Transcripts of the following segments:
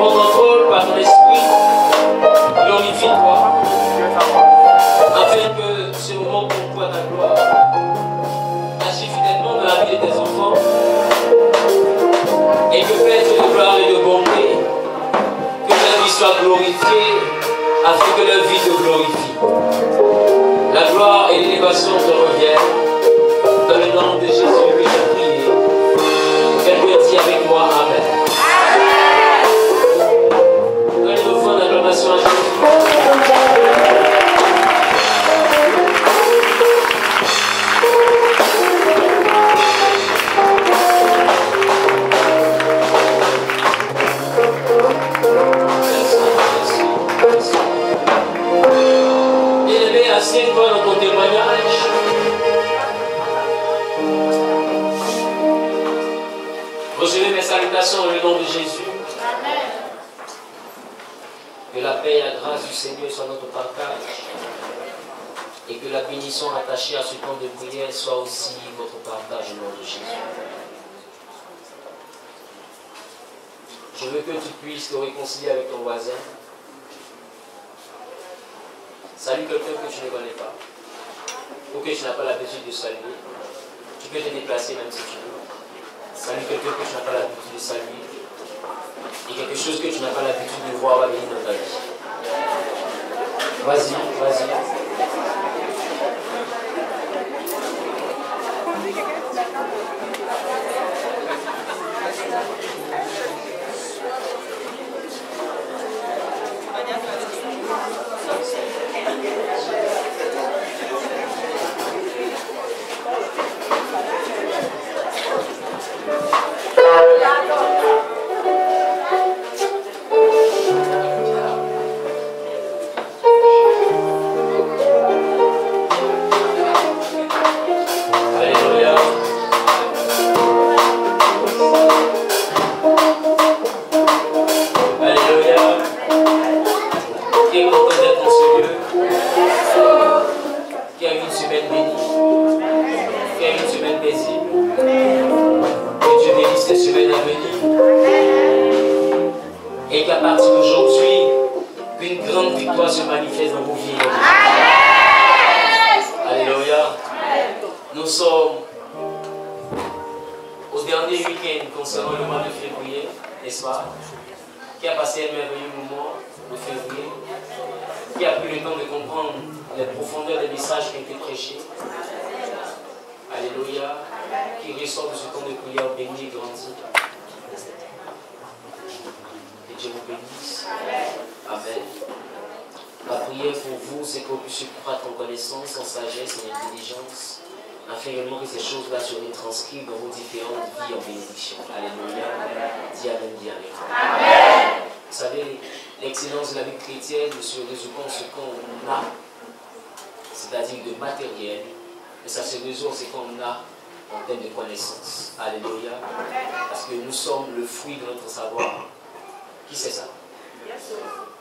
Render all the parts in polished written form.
Prends contrôle par ton esprit. Glorifie-toi. Afin que ce moment pour ta gloire agisse fidèlement dans la vie de tes enfants. Et que Père de gloire et de bonté, que leur vie soit glorifiée, afin que leur vie te glorifie. La gloire et l'élévation te reviennent. Dans le nom de Jésus que j'ai prié. Quelqu'un dit avec moi Amen. Donnez nos fonds d'acclamation à Jésus. Assieds-toi dans ton témoignage. Recevez mes salutations dans le nom de Jésus. Amen. Que la paix et la grâce du Seigneur soient notre partage. Et que la bénédiction attachée à ce temps de prière soit aussi votre partage au nom de Jésus. Je veux que tu puisses te réconcilier avec ton voisin. Salue quelqu'un que tu ne connais pas, ou que tu n'as pas l'habitude de saluer. Tu peux te déplacer même si tu veux. Salue quelqu'un que tu n'as pas l'habitude de saluer. Et quelque chose que tu n'as pas l'habitude de voir va venir dans ta vie. Vas-y, vas-y.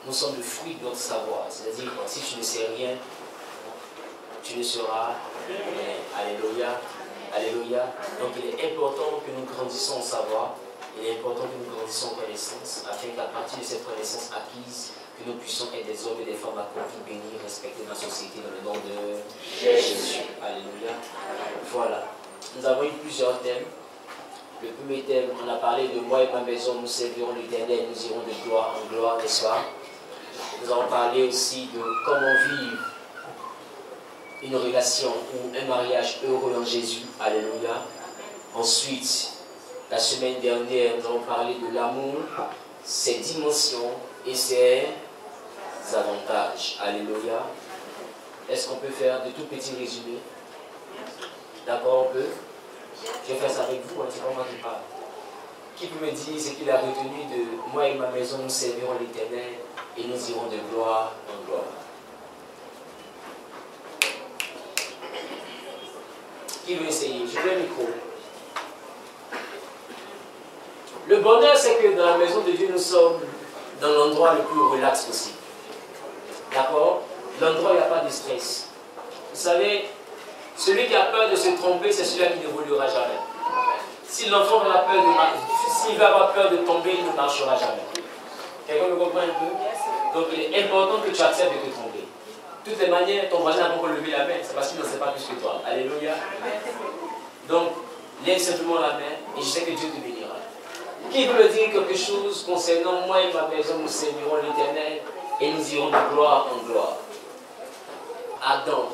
Nous sommes le fruit de notre savoir. C'est-à-dire que si tu ne sais rien, tu ne seras rien. Alléluia. Alléluia. Donc il est important que nous grandissions en savoir. Il est important que nous grandissions en connaissance, afin qu'à partir de cette connaissance acquise, que nous puissions être des hommes et des femmes accomplis, bénis, respectés dans la société, dans le nom de Jésus. Alléluia. Voilà. Nous avons eu plusieurs thèmes. Le premier thème, on a parlé de moi et ma maison, nous servirons l'Éternel, nous irons de gloire en gloire, n'est-ce pas? Nous avons parlé aussi de comment vivre une relation ou un mariage heureux en Jésus. Alléluia. Ensuite, la semaine dernière, nous avons parlé de l'amour, ses dimensions et ses avantages. Alléluia. Est-ce qu'on peut faire de tout petits résumés? D'accord, on peut? Je vais faire ça avec vous, c'est pas moi qui parle. Qui peut me dire ce qu'il a retenu de moi et ma maison, nous servirons l'Éternel et nous irons de gloire en gloire? Qui veut essayer? Je veux le micro. Le bonheur, c'est que dans la maison de Dieu, nous sommes dans l'endroit le plus relax possible. D'accord? L'endroit où il n'y a pas de stress. Vous savez, celui qui a peur de se tromper, c'est celui-là qui n'évoluera jamais. Si l'enfant a peur de s'il va avoir peur de tomber, il ne marchera jamais. comprends un peu? Donc il est important que tu acceptes de te tromper. De toutes les manières, ton voisin n'a pas encore levé la main, c'est parce qu'il n'en sait pas plus que toi. Alléluia. Donc, lève simplement la main et je sais que Dieu te bénira. Qui veut me dire quelque chose concernant moi et ma maison, nous servirons l'Éternel et nous irons de gloire en gloire. Adam,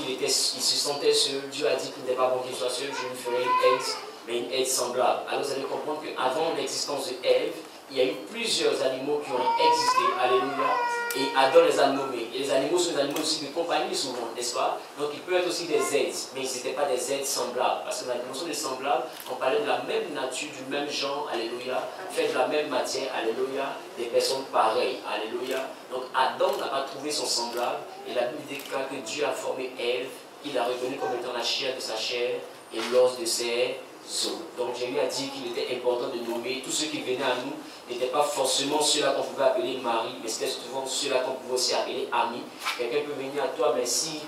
il se sentait seul, Dieu a dit qu'il n'était pas bon qu'il soit seul, je lui ferai une aide, mais une aide semblable. Alors vous allez comprendre qu'avant l'existence de Ève, il y a eu plusieurs animaux qui ont existé, alléluia, et Adam les a nommés. Et les animaux sont des animaux aussi de compagnie souvent, n'est-ce pas? Donc ils peuvent être aussi des aides, mais ils n'étaient pas des aides semblables. Parce que la dimension des semblables, on parlait de la même nature, du même genre, alléluia, fait de la même matière, alléluia, des personnes pareilles, alléluia. Donc Adam n'a pas trouvé son semblable, et la Bible déclare que Dieu a formé Ève, il l'a reconnue comme étant la chair de sa chair et l'os de ses os. Donc j'ai eu à dire qu'il était important de nommer tous ceux qui venaient à nous, n'étaient pas forcément ceux-là qu'on pouvait appeler mari, mais c'était souvent ceux-là qu'on pouvait aussi appeler amis. Quelqu'un peut venir à toi, mais si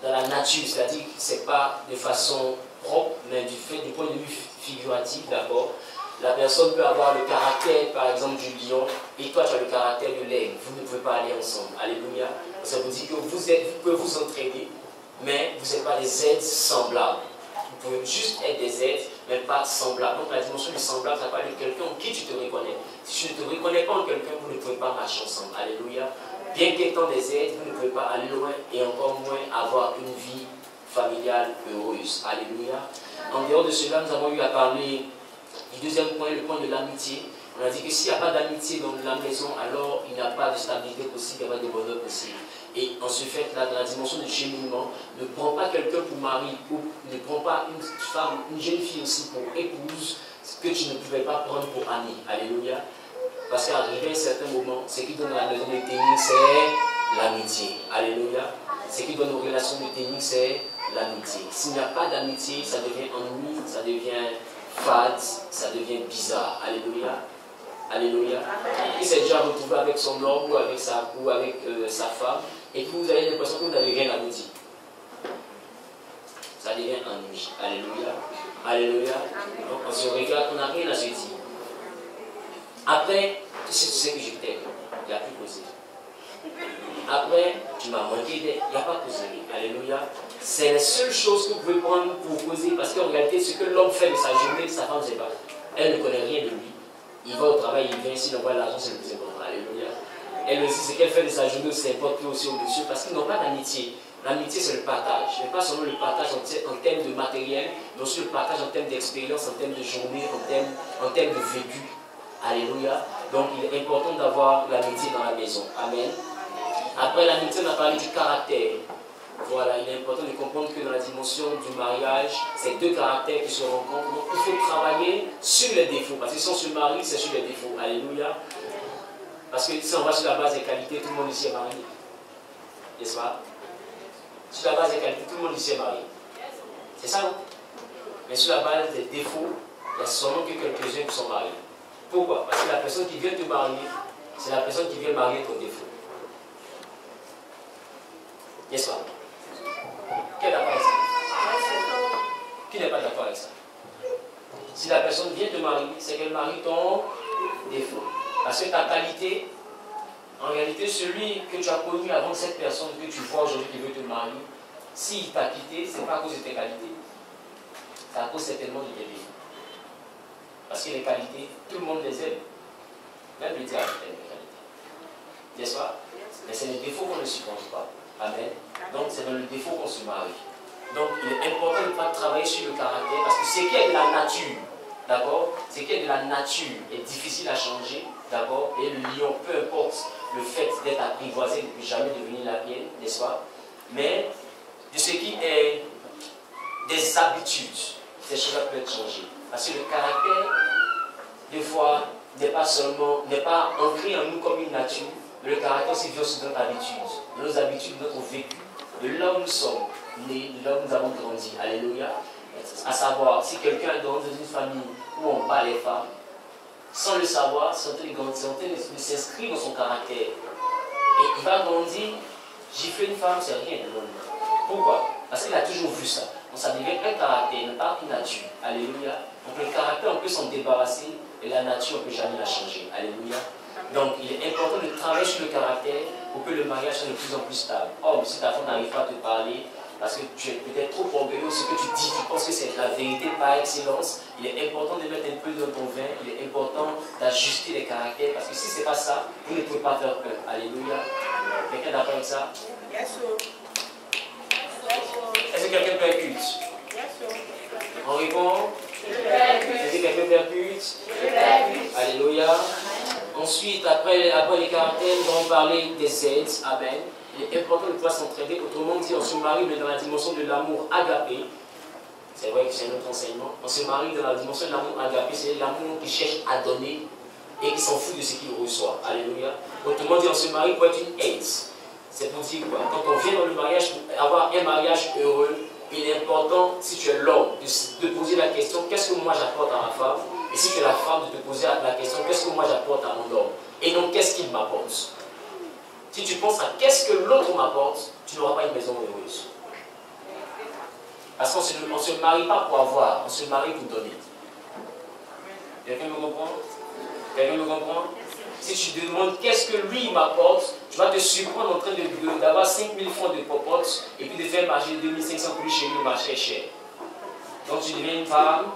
dans la nature, c'est-à-dire que ce n'est pas de façon propre, mais du point de vue figuratif d'abord, la personne peut avoir le caractère, par exemple, du lion, et toi tu as le caractère de l'aigle. Vous ne pouvez pas aller ensemble. Alléluia. Ça vous dit que vous pouvez vous entraîner, mais vous n'êtes pas des aides semblables. Vous pouvez juste être des êtres, mais pas semblables. Donc la dimension du semblable, ça parle de quelqu'un en qui tu te reconnais. Si tu ne te reconnais pas en quelqu'un, vous ne pouvez pas marcher ensemble. Alléluia. Bien qu'étant des êtres, vous ne pouvez pas aller loin et encore moins avoir une vie familiale heureuse. Alléluia. En dehors de cela, nous avons eu à parler du deuxième point, le point de l'amitié. On a dit que s'il n'y a pas d'amitié dans la maison, alors il n'y a pas de stabilité possible, il n'y a pas de bonheur possible. Et en ce fait-là, dans la dimension du cheminement, ne prends pas quelqu'un pour mari, ou ne prends pas une femme, une jeune fille aussi pour épouse, que tu ne pouvais pas prendre pour amie. Alléluia. Parce qu'arrivé à un certain moment, ce qui donne à la maison de tenir, c'est l'amitié. Alléluia. Ce qui donne aux relations de tenir, c'est l'amitié. S'il n'y a pas d'amitié, ça devient ennui, ça devient fade, ça devient bizarre. Alléluia. Alléluia. Il s'est déjà retrouvé avec son homme ou avec sa femme et que vous avez l'impression que vous n'avez rien à vous dire. Ça devient ennui. Alléluia. Alléluia. Donc on se regarde, on n'a rien à se dire. Après, tu sais que je t'aime. Il n'y a plus causé. Après, tu m'as manqué d'aide. Il n'y a pas causé. Alléluia. C'est la seule chose que vous pouvez prendre pour causer parce qu'en réalité, ce que l'homme fait de sa journée, sa femme ne sait pas. Elle ne connaît rien de lui. Il va au travail, il vient, s'il envoie l'argent, c'est le plus important. Alléluia. Elle aussi, ce qu'elle fait de sa journée, c'est important aussi au-dessus, parce qu'ils n'ont pas d'amitié. L'amitié, c'est le partage. Mais pas seulement le partage en termes de matériel, mais aussi le partage en termes d'expérience, en termes de journée, en termes de vécu. Alléluia. Donc, il est important d'avoir l'amitié dans la maison. Amen. Après l'amitié, on a parlé du caractère. Voilà, il est important de comprendre que dans la dimension du mariage, c'est deux caractères qui se rencontrent. Donc il faut travailler sur les défauts. Parce que si on se marie, c'est sur les défauts. Alléluia. Parce que si on va sur la base des qualités, tout le monde ici est marié. N'est-ce pas? Sur la base des qualités, tout le monde ici est marié. C'est ça, non? Mais sur la base des défauts, il n'y a seulement que quelques-uns qui sont mariés. Pourquoi? Parce que la personne qui vient te marier, c'est la personne qui vient marier ton défaut. N'est-ce pas? Qui est d'accord avec ça? Qui n'est pas d'accord avec ça? Si la personne vient te marier, c'est qu'elle marie ton défaut. Parce que ta qualité, en réalité, celui que tu as connu avant cette personne que tu vois aujourd'hui qui veut te marier, s'il t'a quitté, ce n'est pas à cause de tes qualités. C'est à cause certainement de tes défauts. Parce que les qualités, tout le monde les aime. Même les diables aiment les qualités. N'est-ce pas? Mais c'est les défauts qu'on ne supporte pas. Amen. Donc c'est dans le défaut qu'on se marie. Donc il est important de ne pas travailler sur le caractère parce que ce qui est de la nature, d'accord, ce qui est de la nature est difficile à changer, d'accord, et le lion, peu importe le fait d'être apprivoisé, ne peut jamais devenir la mienne, n'est-ce pas? Mais de ce qui est des habitudes, ces choses-là peuvent être changées. Parce que le caractère, des fois, n'est pas ancré en nous comme une nature. Le caractère aussi vient sur notre habitude, de nos habitudes, de notre vécu, de là où nous sommes nés, de là où nous avons grandi. Alléluia. À savoir, si quelqu'un grandit dans une famille où on bat les femmes, sans le savoir, c'est en train de s'inscrire dans son caractère. Et il va grandir, gifler une femme, c'est rien de l'homme. Pourquoi? Parce qu'il a toujours vu ça. Donc ça devient un caractère, pas une nature. Alléluia. Donc le caractère, on peut s'en débarrasser, et la nature, on ne peut jamais la changer. Alléluia. Donc, il est important de travailler sur le caractère pour que le mariage soit de plus en plus stable. Or, si ta femme n'arrive pas à te parler, parce que tu es peut-être trop orgueilleux, ce que tu dis, tu penses que c'est la vérité par excellence, il est important de mettre un peu dans ton vin, il est important d'ajuster les caractères, parce que si ce n'est pas ça, vous ne pouvez pas faire peur. Alléluia. Quelqu'un est d'accord avec ça? Est-ce que quelqu'un percute? On répond? Est-ce que quelqu'un percute? Alléluia. Ensuite, après les caractères, nous allons parler des aides. Amen. Il est important de pouvoir s'entraider. Autrement dit, on se marie, mais dans la dimension de l'amour agapé. C'est vrai que c'est un autre enseignement. On se marie dans la dimension de l'amour agapé, c'est l'amour qui cherche à donner et qui s'en fout de ce qu'il reçoit. Alléluia. Autrement dit, on se marie pour être une aide. C'est pour dire quoi? Quand on vient dans le mariage, pour avoir un mariage heureux, il est important, si tu es l'homme, de poser la question, qu'est-ce que moi j'apporte à ma femme? Et si tu es la femme, de te poser la question, qu'est-ce que moi j'apporte à mon homme? Et non, qu'est-ce qu'il m'apporte? Si tu penses à qu'est-ce que l'autre m'apporte, tu n'auras pas une maison heureuse. Parce qu'on ne se marie pas pour avoir, on se marie pour donner. Quelqu'un me comprend? Quelqu'un me comprend? Si tu te demandes qu'est-ce que lui m'apporte, tu vas te surprendre en train d'avoir 5000 francs de popote et puis de faire marcher 2500 plus chez lui, le marché est cher. Donc tu deviens une femme,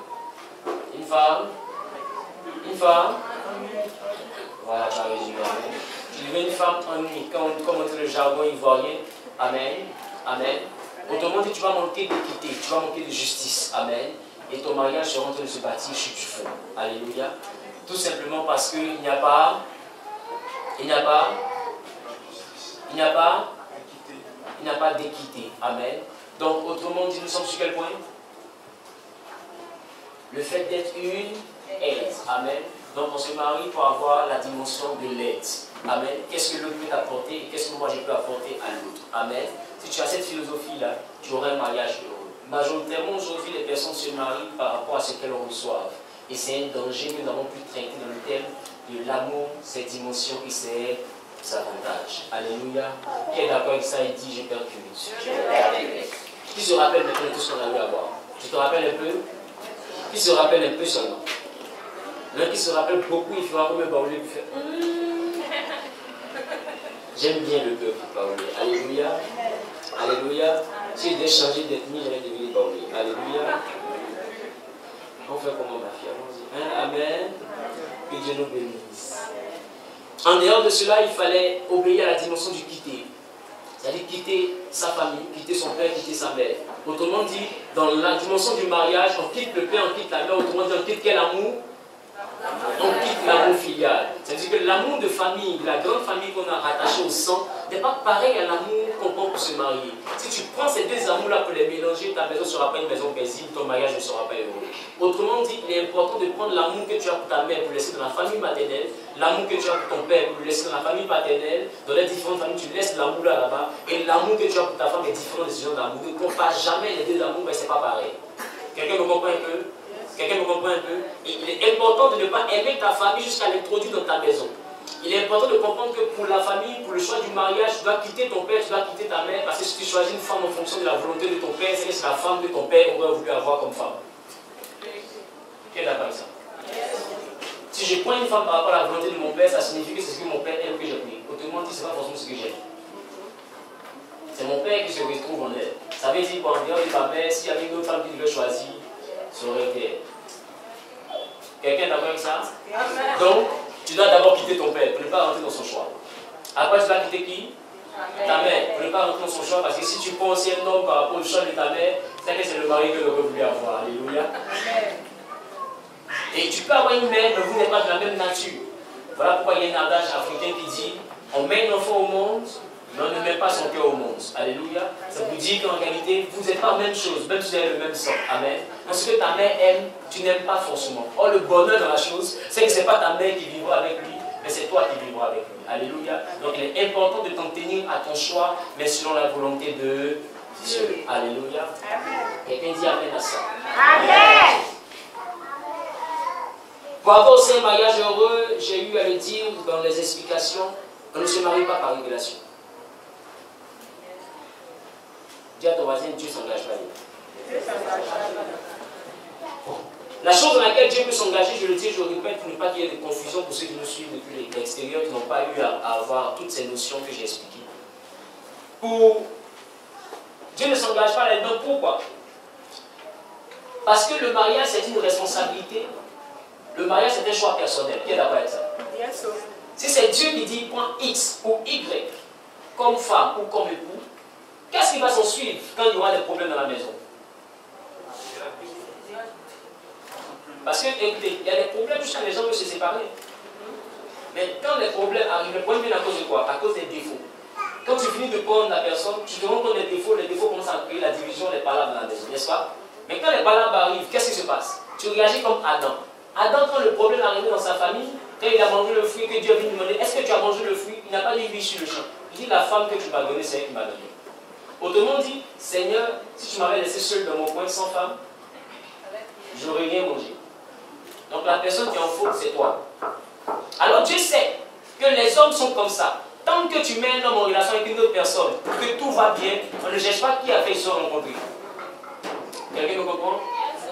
une femme, une femme. Voilà, par résumé. Tu deviens une femme ennuyée, comme on dit le jargon ivoirien. Amen. Amen. Autrement dit, tu vas manquer d'équité, tu vas manquer de justice. Amen. Et ton mariage sera en train de se bâtir sur du fond. Alléluia. Tout simplement parce qu'il n'y a pas d'équité. Amen. Donc, autrement dit, nous sommes sur quel point? Le fait d'être une aide. Amen. Donc, on se marie pour avoir la dimension de l'aide. Amen. Qu'est-ce que l'autre peut t'apporter et qu'est-ce que moi je peux apporter à l'autre? Amen. Si tu as cette philosophie-là, tu auras un mariage heureux. Majoritairement, aujourd'hui, les personnes se marient par rapport à ce qu'elles reçoivent. Et c'est un danger que nous avons pu traiter dans le thème de l'amour, ses dimensions et ses avantages. Alléluia. Qui est d'accord avec ça et dit je percute? Qui se rappelle maintenant de tout ce qu'on a eu à voir? Tu te rappelles un peu? Qui se rappelle un peu seulement? L'un qui se rappelle beaucoup, il fera comme un baoulé qui fait. J'aime bien le peuple baoulé. Alléluia. Alléluia. Si j'ai changé d'ethnie, j'allais devenir baoulé. Alléluia. On fait comment ma fille? Allons-y. Amen. Que Dieu nous bénisse. En dehors de cela, il fallait obéir à la dimension du quitter. C'est-à-dire quitter sa famille, quitter son père, quitter sa mère. Autrement dit, dans la dimension du mariage, on quitte le père, on quitte la mère. Autrement dit, on quitte quel amour? On quitte l'amour filial. C'est-à-dire que l'amour de famille, la grande famille qu'on a rattachée au sang, n'est pas pareil à l'amour qu'on prend pour se marier. Si tu prends ces deux amours-là pour les mélanger, ta maison ne sera pas une maison paisible, ton mariage ne sera pas heureux. Autrement dit, il est important de prendre l'amour que tu as pour ta mère pour le laisser dans la famille maternelle, l'amour que tu as pour ton père pour le laisser dans la famille paternelle, dans les différentes familles, tu laisses l'amour là-bas, et l'amour que tu as pour ta femme est différent des gens d'amour. Ne compare jamais les deux amours, mais ce n'est pas pareil. Quelqu'un me comprend un peu? Quelqu'un me comprend un peu? Et il est important de ne pas aimer ta famille jusqu'à l'introduire dans ta maison. Il est important de comprendre que pour la famille, pour le choix du mariage, tu dois quitter ton père, tu dois quitter ta mère, parce que si tu choisis une femme en fonction de la volonté de ton père, c'est la femme que ton père aurait voulu avoir comme femme. Qui est d'accord avec ça? Si je prends une femme par rapport à la volonté de mon père, ça signifie que c'est ce que mon père aime que j'ai pris. Autrement dit, ce n'est pas forcément ce que j'aime. C'est mon père qui se retrouve en elle. Ça veut dire qu'en dehors de ta mère, s'il y avait une autre femme qui devait choisir, ça aurait été elle. Quelqu'un est d'accord avec ça? Donc, tu dois d'abord quitter ton père pour ne pas rentrer dans son choix. Après, tu dois quitter qui? Ta mère, pour ne pas rentrer dans son choix, parce que si tu prends aussi un homme par rapport au choix de ta mère, c'est que c'est le mari que tu aurais voulu avoir. Alléluia. Et tu peux avoir une mère, mais vous n'êtes pas de la même nature. Voilà pourquoi il y a un adage africain qui dit on met un enfant au monde, mais on ne met pas son cœur au monde. Alléluia. Ça vous dit qu'en réalité, vous n'êtes pas la même chose, même si vous avez le même sang. Amen. Donc ce que ta mère aime, tu n'aimes pas forcément. Or, le bonheur dans la chose, c'est que ce n'est pas ta mère qui vivra avec lui, mais c'est toi qui vivras avec lui. Alléluia. Donc il est important de t'en tenir à ton choix, mais selon la volonté de Dieu. Alléluia. Quelqu'un dit Amen à ça. Amen. Pour avoir aussi un mariage heureux, j'ai eu à le dire dans les explications, on ne se marie pas par révélation. Dis à ton voisin, Dieu ne s'engage pas. La chose dans laquelle Dieu peut s'engager, je le dis, je le répète, pour ne pas qu'il y ait de confusion pour ceux qui nous suivent depuis l'extérieur, qui n'ont pas eu à avoir toutes ces notions que j'ai expliquées. Dieu ne s'engage pas là-dedans. Pourquoi? Parce que le mariage, c'est une responsabilité. Le mariage, c'est un choix personnel. Qui est d'accord avec ça? Si c'est Dieu qui dit point X ou Y, comme femme ou comme époux, qu'est-ce qui va s'en suivre quand il y aura des problèmes dans la maison? Parce que, écoutez, il y a des problèmes jusqu'à les gens veulent se séparer. Mais quand les problèmes arrivent, les problèmes viennent à cause de quoi? À cause des défauts. Quand tu finis de prendre la personne, tu te rends compte des défauts, les défauts commencent à créer la division, les palabres dans la maison, n'est-ce pas? Mais quand les palabres arrivent, qu'est-ce qui se passe? Tu réagis comme Adam. Adam, quand le problème est arrivé dans sa famille, quand il a mangé le fruit, que Dieu vient lui demander, est-ce que tu as mangé le fruit? Il n'a pas dit oui sur le champ. Il dit, la femme que tu m'as donnée, c'est elle qui m'a donné. Autrement dit, Seigneur, si tu m'avais laissé seul dans mon coin sans femme, j'aurais rien mangé. Donc la personne qui est en faute, c'est toi. Alors Dieu sait que les hommes sont comme ça. Tant que tu mets un homme en relation avec une autre personne, que tout va bien, on ne cherche pas qui a fait se rencontrer. Quelqu'un me comprend?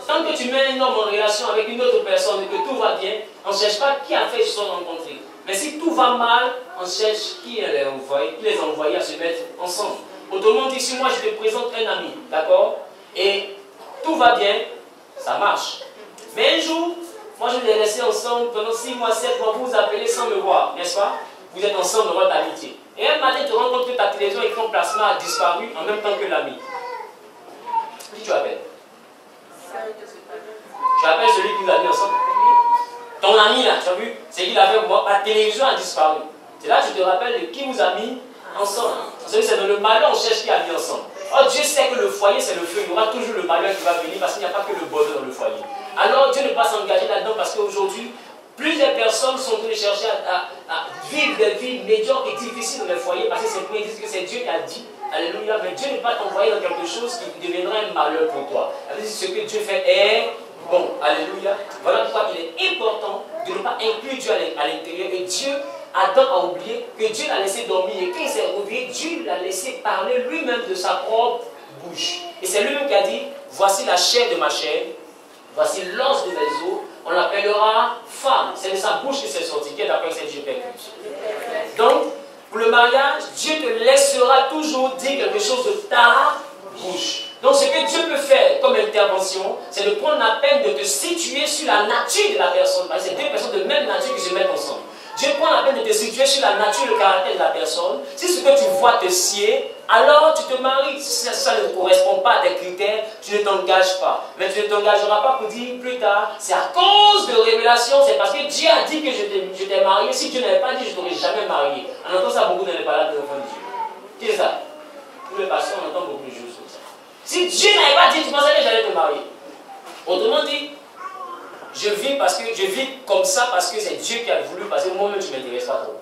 Tant que tu mets un homme en relation avec une autre personne et que tout va bien, on ne cherche pas qui a fait se rencontrer. Mais si tout va mal, on cherche qui les a envoyés à se mettre ensemble. Autrement dit, si moi je te présente un ami, d'accord, et tout va bien, ça marche. Mais un jour, moi je les laissé ensemble pendant 6 mois, 7 mois, vous vous appelez sans me voir, n'est-ce pas? Vous êtes ensemble dans votre amitié. Et un matin, tu te rends compte que ta télévision et ton placement a disparu en même temps que l'ami. Qui tu appelles? Tu appelles celui qui vous a mis ensemble. Ton ami là, tu as vu? C'est qu'il a fait pour moi. La télévision a disparu. C'est là que tu te rappelles de qui vous a mis ensemble. Parce que c'est dans le malheur on cherche qui a mis ensemble. Oh, Dieu sait que le foyer c'est le feu. Il y aura toujours le malheur qui va venir parce qu'il n'y a pas que le bonheur dans le foyer. Alors Dieu ne peut pas s'engager là-dedans parce qu'aujourd'hui, plusieurs personnes sont venues chercher à vivre des vies médiocres et difficiles dans les foyers parce que simplement ils disent que c'est Dieu qui a dit. Alléluia. Mais Dieu ne peut pas t'envoyer dans quelque chose qui deviendra un malheur pour toi. Ce que Dieu fait est bon. Alléluia. Voilà pourquoi il est important de ne pas inclure Dieu à l'intérieur. Et Dieu, Adam a oublié que Dieu l'a laissé dormir. Et quand il s'est réveillé, Dieu l'a laissé parler lui-même de sa propre bouche. Et c'est lui-même qui a dit, voici la chair de ma chair, voici l'os de mes os, on l'appellera femme. C'est de sa bouche que c'est sorti. Qui est d'après cette Dieu percute. Donc, pour le mariage, Dieu te laissera toujours dire quelque chose de ta bouche. Donc ce que Dieu peut faire comme intervention, c'est de prendre la peine de te situer sur la nature de la personne. Parce que c'est deux personnes de même nature qui se mettent ensemble. Dieu prend la peine de te situer sur la nature et le caractère de la personne. Si ce que tu vois te sied, alors tu te maries. Si ça ne correspond pas à tes critères, tu ne t'engages pas. Mais tu ne t'engageras pas pour dire plus tard, c'est à cause de révélation, c'est parce que Dieu a dit que je t'ai marié. Si Dieu n'avait pas dit, je ne t'aurais jamais marié. On entend ça beaucoup dans les paroles de l'enfant de Dieu. Qui est ça? Tous les pasteurs, on entend beaucoup de choses comme ça. Si Dieu n'avait pas dit, tu pensais que j'allais te marier. Autrement dit, je vis comme ça parce que c'est Dieu qui a voulu, parce que moi-même je ne m'intéresse pas trop.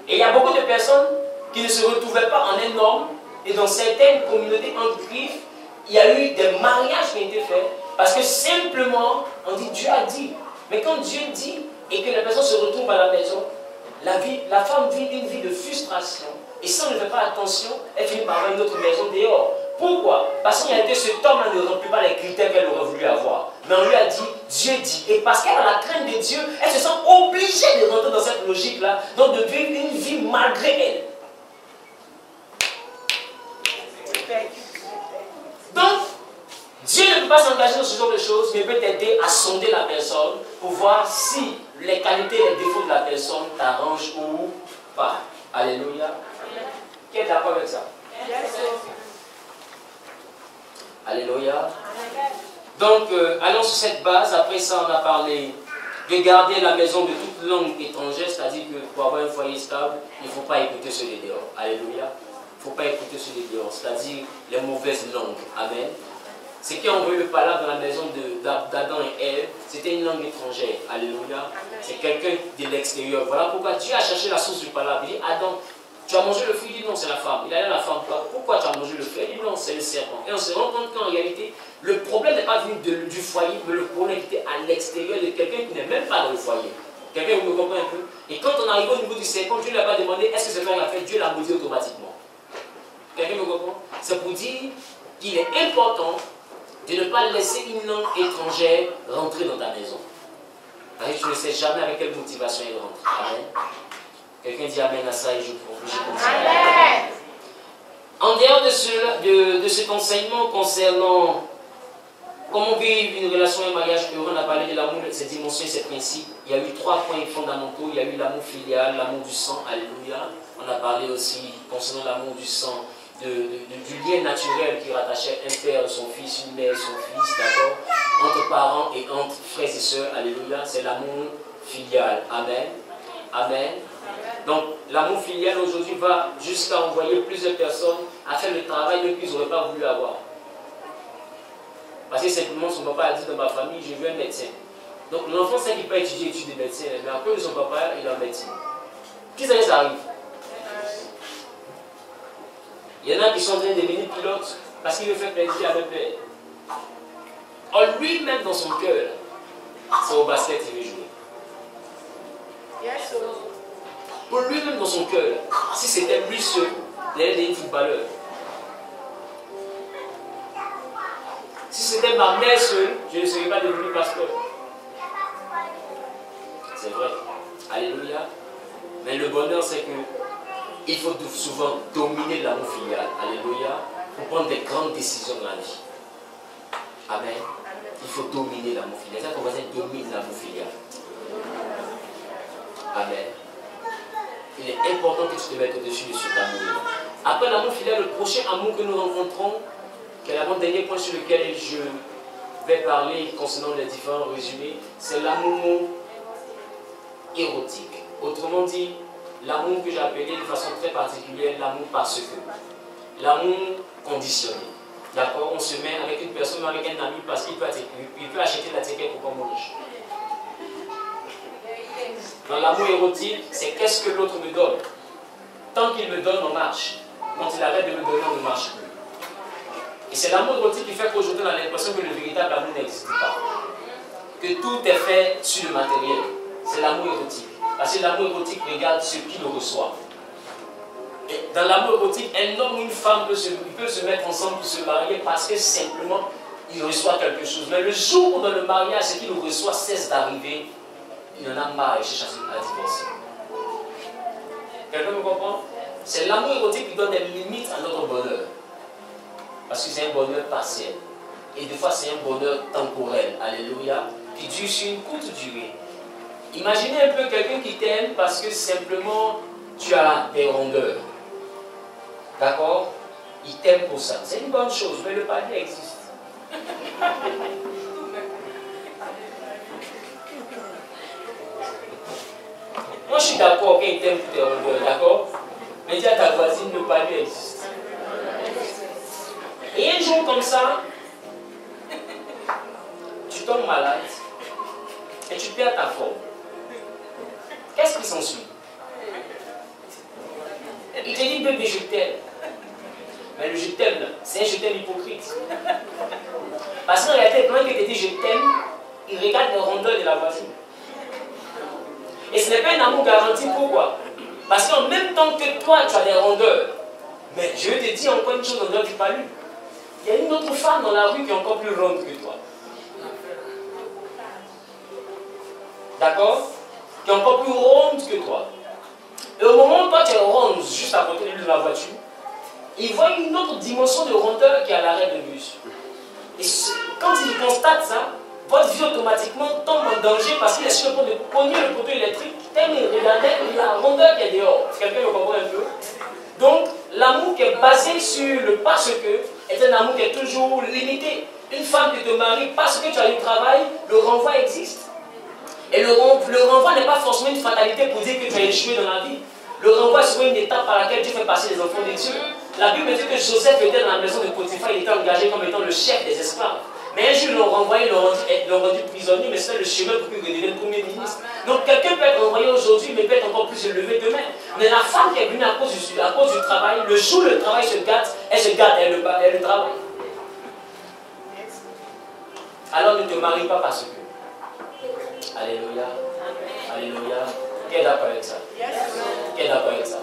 Et il y a beaucoup de personnes qui ne se retrouvaient pas en un homme, et dans certaines communautés en Christ, il y a eu des mariages qui ont été faits, parce que simplement, on dit Dieu a dit. Mais quand Dieu dit, et que la personne se retrouve à la maison, la femme vit une vie de frustration, et si on ne fait pas attention, elle finit par avoir une autre maison dehors. Pourquoi? Parce qu'en réalité, cet homme-là ne remplit pas les critères qu'elle aurait voulu avoir. Mais on lui a dit, Dieu dit. Et parce qu'elle a la crainte de Dieu, elle se sent obligée de rentrer dans cette logique-là, donc de vivre une vie malgré elle. Donc, Dieu ne peut pas s'engager dans ce genre de choses, mais peut t'aider à sonder la personne pour voir si les qualités et les défauts de la personne t'arrangent ou pas. Alléluia. Qui est d'accord avec ça? Alléluia. Donc, allons sur cette base. Après ça, on a parlé de garder la maison de toute langue étrangère, c'est-à-dire que pour avoir un foyer stable, il ne faut pas écouter ceux des dehors. Alléluia. Il ne faut pas écouter ceux des dehors, c'est-à-dire les mauvaises langues. Amen. Ce qui a envoyé le palabre dans la maison d'Adam et Ève, c'était une langue étrangère. Alléluia. C'est quelqu'un de l'extérieur. Voilà pourquoi Dieu a cherché la source du palabre. Il dit, Adam, tu as mangé le fruit? Il dit non, c'est la femme. Il a dit à la femme, pourquoi tu as mangé le fruit? Il dit non, c'est le serpent. Et on se rend compte qu'en réalité, le problème n'est pas venu du foyer, mais le problème était à l'extérieur de quelqu'un qui n'est même pas dans le foyer. Quelqu'un vous me comprend un peu? Et quand on arrive au niveau du serpent, Dieu ne lui a pas demandé est-ce que ce qu'on a fait, Dieu l'a maudit automatiquement. Quelqu'un me comprend? C'est pour dire qu'il est important de ne pas laisser une langue étrangère rentrer dans ta maison. Parce que tu ne sais jamais avec quelle motivation elle rentre. Amen. Quelqu'un dit Amen à ça et je continue. Amen. En dehors de cet enseignement concernant comment vivre une relation et un mariage heureux, on a parlé de l'amour, de ses dimensions et ses principes. Il y a eu 3 points fondamentaux. Il y a eu l'amour filial, l'amour du sang, alléluia. On a parlé aussi concernant l'amour du sang, du lien naturel qui rattachait un père et son fils, une mère et son fils, d'accord, entre parents et entre frères et sœurs, alléluia. C'est l'amour filial. Amen. Amen. Donc, l'amour filial aujourd'hui va jusqu'à envoyer plusieurs personnes à faire le travail même qu'ils n'auraient pas voulu avoir. Parce que simplement son papa a dit dans ma famille, je veux un médecin. Donc l'enfant sait qu'il peut étudier de médecin, mais après son papa, il est en médecine. Qui sait que ça arrive? Il y en a qui sont en train de devenir pilotes parce qu'il veut faire plaisir à leur père. Or lui-même dans son cœur, c'est au basket qu'il veut jouer. Pour lui-même dans son cœur, si c'était lui seul, il allait devenir footballeur. Si c'était ma mère seule, je ne serais pas devenu pasteur. C'est vrai. Alléluia. Mais le bonheur, c'est que il faut souvent dominer l'amour filial. Alléluia. Pour prendre des grandes décisions dans la vie. Amen. Il faut dominer l'amour filial. C'est ça qu'on va dire, domine l'amour filial. Amen. Il est important que tu te mettes au-dessus de cet amour. Après l'amour filial, le prochain amour que nous rencontrons, qui est l'avant-dernier point sur lequel je vais parler concernant les différents résumés, c'est l'amour érotique. Autrement dit, l'amour que j'ai appelé de façon très particulière, l'amour parce que. L'amour conditionné. D'accord? On se met avec une personne ou avec un ami parce qu'il peut acheter la ticket pour qu'on mange. Dans l'amour érotique, c'est qu'est-ce que l'autre me donne. Tant qu'il me donne, on marche. Quand il arrête de me donner, on ne marche plus. Et c'est l'amour érotique qui fait qu'aujourd'hui on a l'impression que le véritable amour n'existe pas. Que tout est fait sur le matériel. C'est l'amour érotique. Parce que l'amour érotique regarde ce qu'il reçoit. Et dans l'amour érotique, un homme ou une femme peut se mettre ensemble pour se marier parce que simplement il reçoit quelque chose. Mais le jour où dans le mariage, ce qu'il reçoit cesse d'arriver, il en a marre et cherche à divorcer. Quelqu'un me comprend? C'est l'amour érotique qui donne des limites à notre bonheur. Parce que c'est un bonheur partiel. Et des fois, c'est un bonheur temporel. Alléluia. Qui dure sur une courte durée. Imaginez un peu quelqu'un qui t'aime parce que simplement tu as des rondeurs. D'accord? Il t'aime pour ça. C'est une bonne chose, mais le palier existe. Moi, je suis d'accord qu'il t'aime pour tes rondeurs. D'accord? Mais dis à ta voisine, le palier existe. Et un jour comme ça, tu tombes malade et tu perds ta forme. Qu'est-ce qui s'ensuit? Il te dit, bébé, je t'aime. Mais le je t'aime, c'est un je t'aime hypocrite. Parce qu'en réalité, quand il te dit je t'aime, il regarde les rondeurs de la voisine. Et ce n'est pas un amour garanti. Pourquoi? Parce qu'en même temps que toi, tu as des rondeurs. Mais je te dis encore une chose en dehors du palu. Il y a une autre femme dans la rue qui est encore plus ronde que toi. D'accord? Qui est encore plus ronde que toi. Et au moment où toi tu es ronde juste à côté de la voiture, il voit une autre dimension de rondeur qui est à l'arrêt de bus. Et quand il constate ça, votre vie automatiquement tombe en danger parce qu'il est sur le point de cogner le poteau électrique. Tellement il regardait la rondeur qui est dehors. Quelqu'un me comprend un peu? Donc, l'amour qui est basé sur le parce que est un amour qui est toujours limité. Une femme qui te marie parce que tu as du travail, le renvoi existe. Et le renvoi n'est pas forcément une fatalité pour dire que tu as échoué dans la vie. Le renvoi est souvent une étape par laquelle Dieu fait passer les enfants de Dieu. La Bible dit que Joseph était dans la maison de Potiphar, il était engagé comme étant le chef des esclaves. Mais un jour, ils l'ont renvoyé, ils l'ont rendu prisonnier, mais c'est le chemin pour qu'il redevienne premier ministre. Donc quelqu'un peut être renvoyé aujourd'hui, mais peut être encore plus élevé demain. Mais la femme qui est venue à cause du travail, le jour où le travail se gâte, elle le travaille. Alors ne te marie pas parce que. Alléluia. Alléluia. Qui est d'accord avec ça? Qui est d'accord avec ça?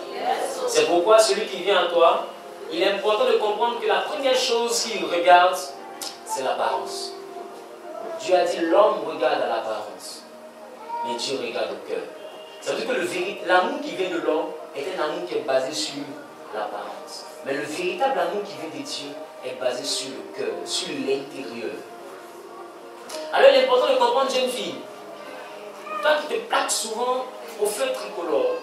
C'est pourquoi celui qui vient à toi, il est important de comprendre que la première chose qu'il regarde, c'est c'est l'apparence. Dieu a dit l'homme regarde à l'apparence, mais Dieu regarde au cœur. Ça veut dire que l'amour qui vient de l'homme est un amour qui est basé sur l'apparence. Mais le véritable amour qui vient de Dieu est basé sur le cœur, sur l'intérieur. Alors il est important de comprendre, jeune fille, toi qui te plaques souvent au feu tricolore,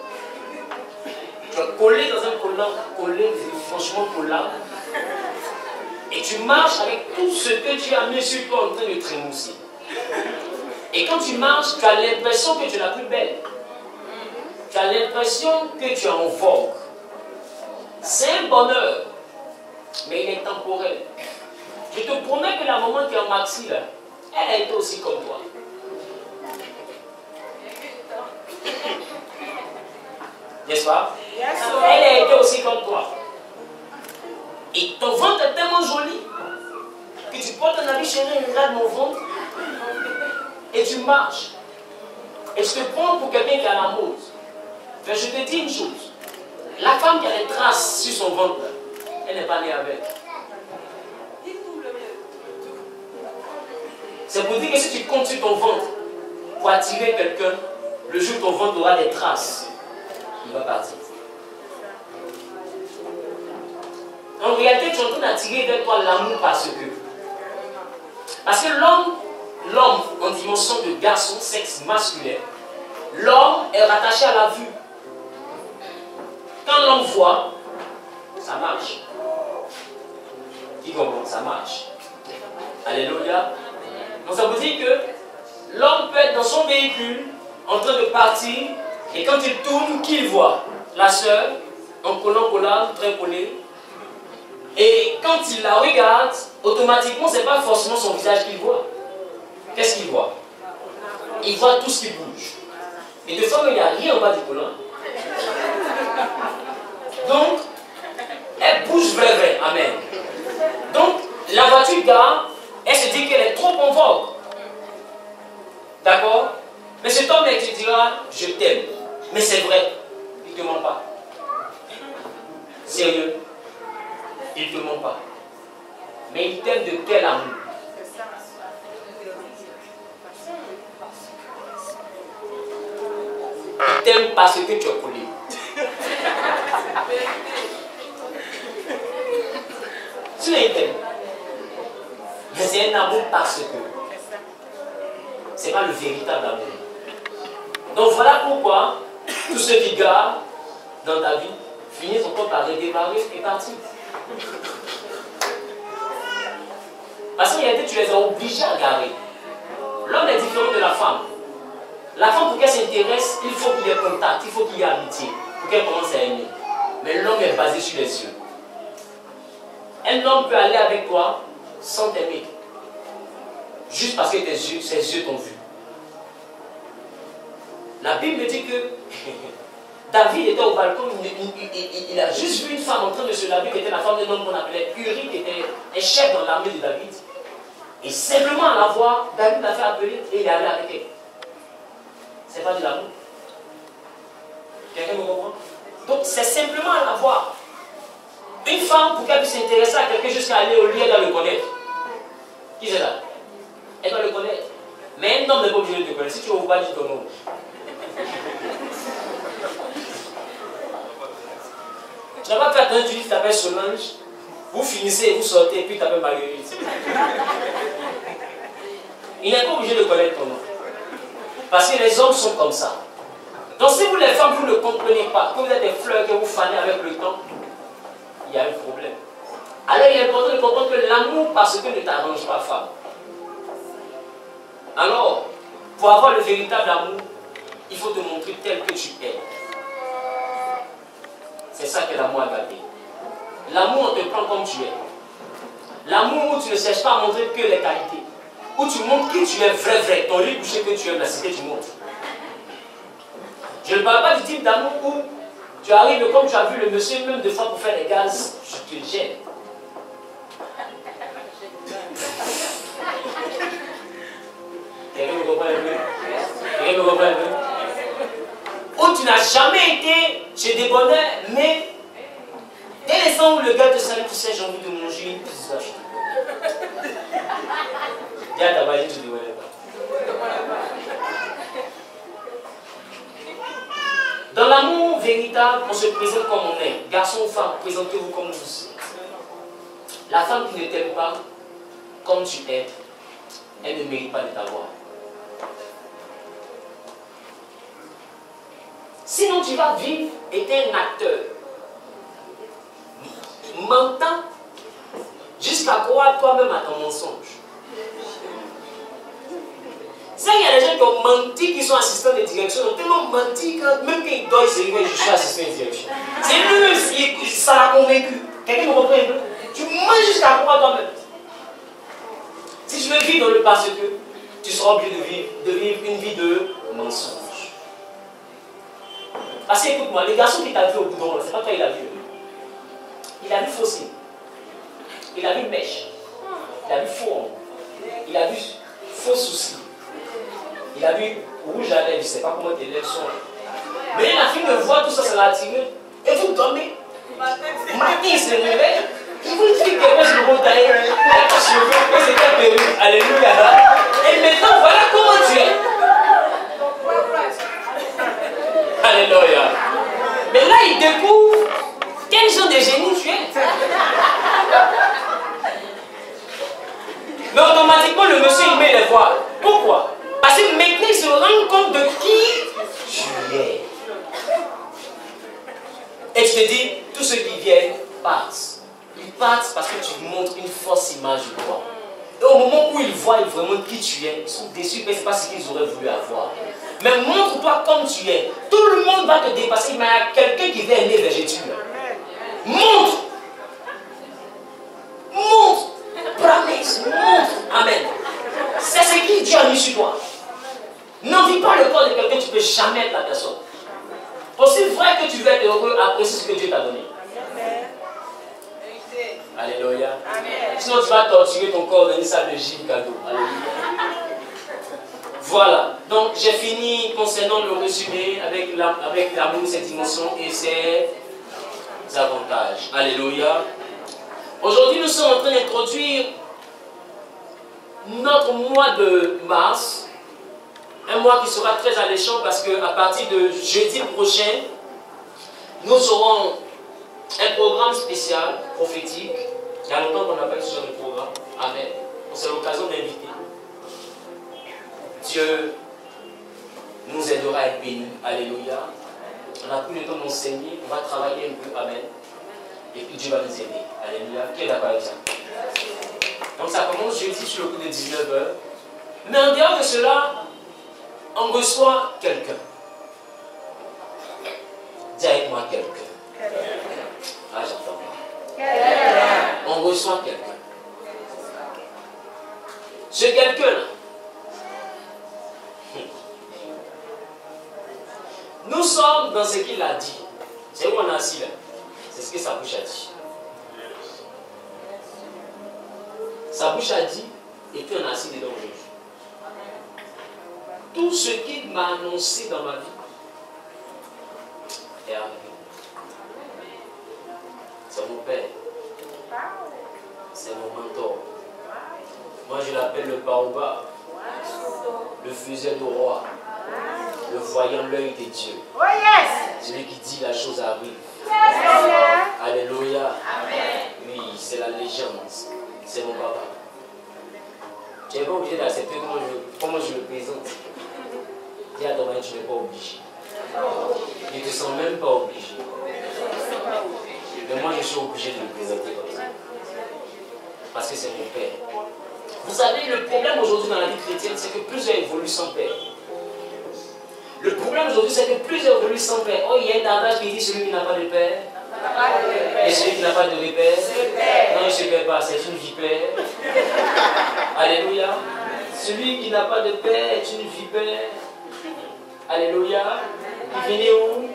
tu es collé dans un collant, collé franchement collable, et tu marches avec tout ce que tu as mis sur toi en train de trémousser. Et quand tu marches, tu as l'impression que tu es la plus belle. Tu as l'impression que tu es en vogue. C'est un bonheur, mais il est temporel. Je te promets que la maman qui est en maxi, là, elle a été aussi comme toi. N'est-ce pas? Elle a été aussi comme toi. Et ton ventre est tellement joli que tu portes un habit chéri, regarde mon ventre, et tu marches. Et je te prends pour quelqu'un qui a la mode. Mais je te dis une chose. La femme qui a des traces sur son ventre, elle n'est pas née avec. C'est pour dire que si tu comptes sur ton ventre pour attirer quelqu'un, le jour où ton ventre aura des traces, il va partir. En réalité, tu es en train d'attirer vers toi l'amour parce que l'homme en dimension de garçon, sexe masculin, l'homme est rattaché à la vue. Quand l'homme voit, ça marche. Qui comprend? Ça marche. Alléluia. Donc ça veut dire que l'homme peut être dans son véhicule, en train de partir, et quand il tourne, qu'il voit? La sœur, en collant collable, très collé. Et quand il la regarde, automatiquement, ce n'est pas forcément son visage qu'il voit. Qu'est-ce qu'il voit? Il voit tout ce qui bouge. Et de fois, il n'y a rien en bas du collant. Donc, elle bouge vrai. Amen. Donc, la voiture gare, elle se dit qu'elle est trop en vogue. D'accord? Mais cet homme, il te dira, je t'aime. Mais c'est vrai. Il ne te ment pas. Sérieux. Il ne te ment pas. Mais il t'aime de quel amour? Il t'aime parce que tu es collé. Tu l'aimes. Mais c'est un amour parce que. Ce n'est pas le véritable amour. Donc voilà pourquoi tous ceux qui garent dans ta vie finissent encore par redémarrer et partir. Parce qu'en réalité, tu les as obligés à garer. L'homme est différent de la femme. La femme, pour qu'elle s'intéresse, il faut qu'il y ait contact, il faut qu'il y ait amitié, pour qu'elle commence à aimer. Mais l'homme est basé sur les yeux. Un homme peut aller avec toi sans t'aimer. Juste parce que ses yeux t'ont vu. La Bible dit que David était au balcon, il a juste vu une femme en train de se laver, qui était la femme d'un homme qu'on appelait Uri, qui était un chef dans l'armée de David. Et simplement à la voir, David l'a fait appeler et il est allé avec elle. C'est pas de l'amour. Quelqu'un me comprend? Donc c'est simplement à la voir. Une femme, pour qu'elle puisse s'intéresser à quelqu'un jusqu'à aller au lieu, elle doit le connaître. Qui c'est là? Elle doit le connaître. Mais un homme n'est pas obligé de te connaître. Si tu ne veux pas dire ton nom. Tu n'as pas fait attention, tu dis que tu t'appelles Solange. Vous finissez, vous sortez, et puis tu t'appelles Marguerite. Il n'est pas obligé de connaître ton nom. Parce que les hommes sont comme ça. Donc si vous les femmes, vous ne comprenez pas, que vous êtes des fleurs que vous fanez avec le temps, il y a un problème. Alors il est important de comprendre que l'amour, parce que ne t'arrange pas, femme. Alors, pour avoir le véritable amour, il faut te montrer tel que tu es. C'est ça que l'amour a gardé. L'amour, on te prend comme tu es. L'amour où tu ne cherches pas à montrer que les qualités. Où tu montres qui tu es vrai. Ton lit couché que tu aimes, c'est ce que tu montres. Je ne parle pas du type d'amour où tu arrives comme tu as vu le monsieur, même des fois pour faire les gaz, je te gêne. Quelqu'un me comprend un peu? Quelqu'un me comprend un peu? Où tu n'as jamais été chez des bonheurs, mais dès l'instant où le gars te salue, tu sais, j'ai envie de manger une pizza. Dis à ta voisine, tu ne te connais pas. Dans l'amour véritable, on se présente comme on est. Garçon ou femme, présentez-vous comme vous êtes. La femme qui ne t'aime pas comme tu es, elle ne mérite pas de t'avoir. Sinon, tu vas vivre et t'es un acteur. Mentant jusqu'à croire toi-même à ton mensonge. Ça, il y a des gens qui ont menti, qui sont assistants de direction, ils ont tellement menti que même quand ils doivent se dire je suis assistant de direction. C'est lui, ça l'a convaincu. Quelqu'un me comprend un peu? Tu mens jusqu'à croire toi-même. Si tu veux vivre dans le parce que, tu seras obligé de vivre une vie de mensonge. Parce que écoute-moi, les garçons qui t'a vu au boudron, c'est pas toi il a vu. Il a vu fossé. Il a vu mèche. Il a vu fourme. Il a vu faux soucis. Il a vu rouge à lèvres, je ne sais pas comment tes lèvres sont. Mais la fille me voit, tout ça, ça l'a attiré. Et vous dormez. Matin, il se réveille. Il vous dit que quelqu'un se le taille. Il a pas cheveux, et c'était perruque. Alléluia. Et maintenant, voilà comment tu es. Alléluia. Mais là, il découvre quel genre de génie tu es. Mais automatiquement, le monsieur, il met les voiles. Pourquoi? Parce que maintenant, il se rend compte de qui tu es. Et tu te dis, tous ceux qui viennent partent. Ils partent parce que tu montres une fausse image de toi. Et au moment où ils voient vraiment qui tu es, ils sont déçus, mais ce n'est pas ce qu'ils auraient voulu avoir. Mais montre-toi comme tu es. Tout le monde va te dépasser, mais il y a quelqu'un qui vient aimer végéture. Montre. Montre. Promesse. Montre. Amen. C'est ce qui Dieu a mis sur toi. N'envie pas le corps de quelqu'un, tu ne peux jamais être la personne. Aussi vrai que tu veux être heureux, apprécie ce que Dieu t'a donné. Alléluia. Sinon tu vas torturer ton corps dans une salle de gym cadeau. Alléluia. Voilà. Donc j'ai fini concernant le résumé avec l'amour, cette dimension et ses avantages. Alléluia. Aujourd'hui nous sommes en train d'introduire notre mois de mars. Un mois qui sera très alléchant parce qu'à partir de jeudi prochain, nous aurons un programme spécial, prophétique. Il y a longtemps qu'on n'a pas eu ce genre de programme. Amen. C'est l'occasion d'inviter. Dieu nous aidera à être bénis. Alléluia. On n'a plus le temps d'enseigner. On va travailler un peu. Amen. Et puis Dieu va nous aider. Alléluia. Qui est d'accord avec ça? Donc ça commence jeudi sur le coup de 19h. Mais en dehors de cela, on reçoit quelqu'un. Dis avec moi quelqu'un. Ah, j'entends pas. On reçoit quelqu'un. Ce quelqu'un-là, nous sommes dans ce qu'il a dit. C'est où on est assis là. C'est ce que sa bouche a dit. Sa bouche a dit, et puis on est assis dedans aujourd'hui. Tout ce qu'il m'a annoncé dans ma vie est arrivé. C'est mon père. C'est mon mentor. Moi je l'appelle le baobab, le fusil de roi, le voyant l'œil de Dieu. Celui qui dit la chose arrive. Alléluia. Oui, c'est la légende. C'est mon papa. Tu n'es pas obligé d'accepter comment je le présente. Dis à ton mari, tu n'es pas obligé. Je ne te sens même pas obligé. Mais moi, je suis obligé de le présenter comme ça. Parce que c'est mon père. Vous savez, le problème aujourd'hui dans la vie chrétienne, c'est que plusieurs évoluent sans père. Le problème aujourd'hui, c'est que plusieurs évoluent sans père. Oh, il y a un adage qui dit celui qui n'a pas de père. Et celui qui n'a pas de repère. Non, il ne se perd pas, c'est une vipère. Alléluia. Celui qui n'a pas de père est une vipère. Alléluia. Il finit où?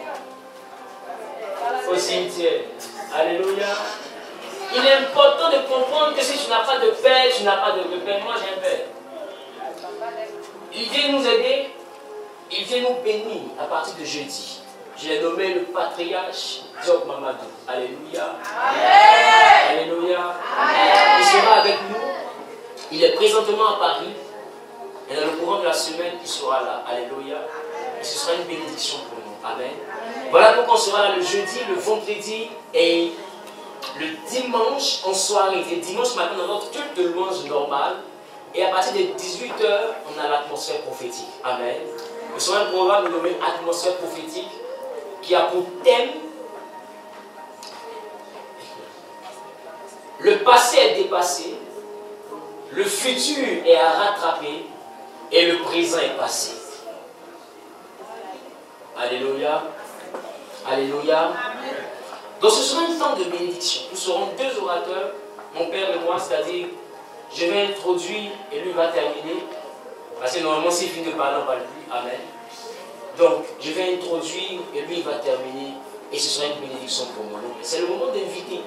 Au cimetière. Alléluia. Il est important de comprendre que si tu n'as pas de père, tu n'as pas de père. Moi, j'ai un père. Il vient nous aider. Il vient nous bénir à partir de jeudi. Je l'ai nommé le patriarche Diop Mamadou. Alléluia. Amen. Alléluia. Amen. Il sera avec nous. Il est présentement à Paris. Et dans le courant de la semaine, il sera là. Alléluia. Et ce sera une bénédiction pour nous. Amen. Voilà pourquoi on sera là le jeudi, le vendredi et le dimanche en soirée. Et dimanche matin, dans notre culte de louange normale. Et à partir de 18h, on a l'atmosphère prophétique. Amen. Nous serons un programme nommé Atmosphère prophétique qui a pour thème le passé est dépassé, le futur est à rattraper et le présent est passé. Alléluia. Alléluia. Donc ce sera un temps de bénédiction. Nous serons deux orateurs, mon père et moi, c'est-à-dire je vais introduire et lui va terminer. Parce que normalement, s'il finit de parler, on ne parle plus. Amen. Donc, je vais introduire et lui va terminer. Et ce sera une bénédiction pour moi. C'est le moment d'inviter.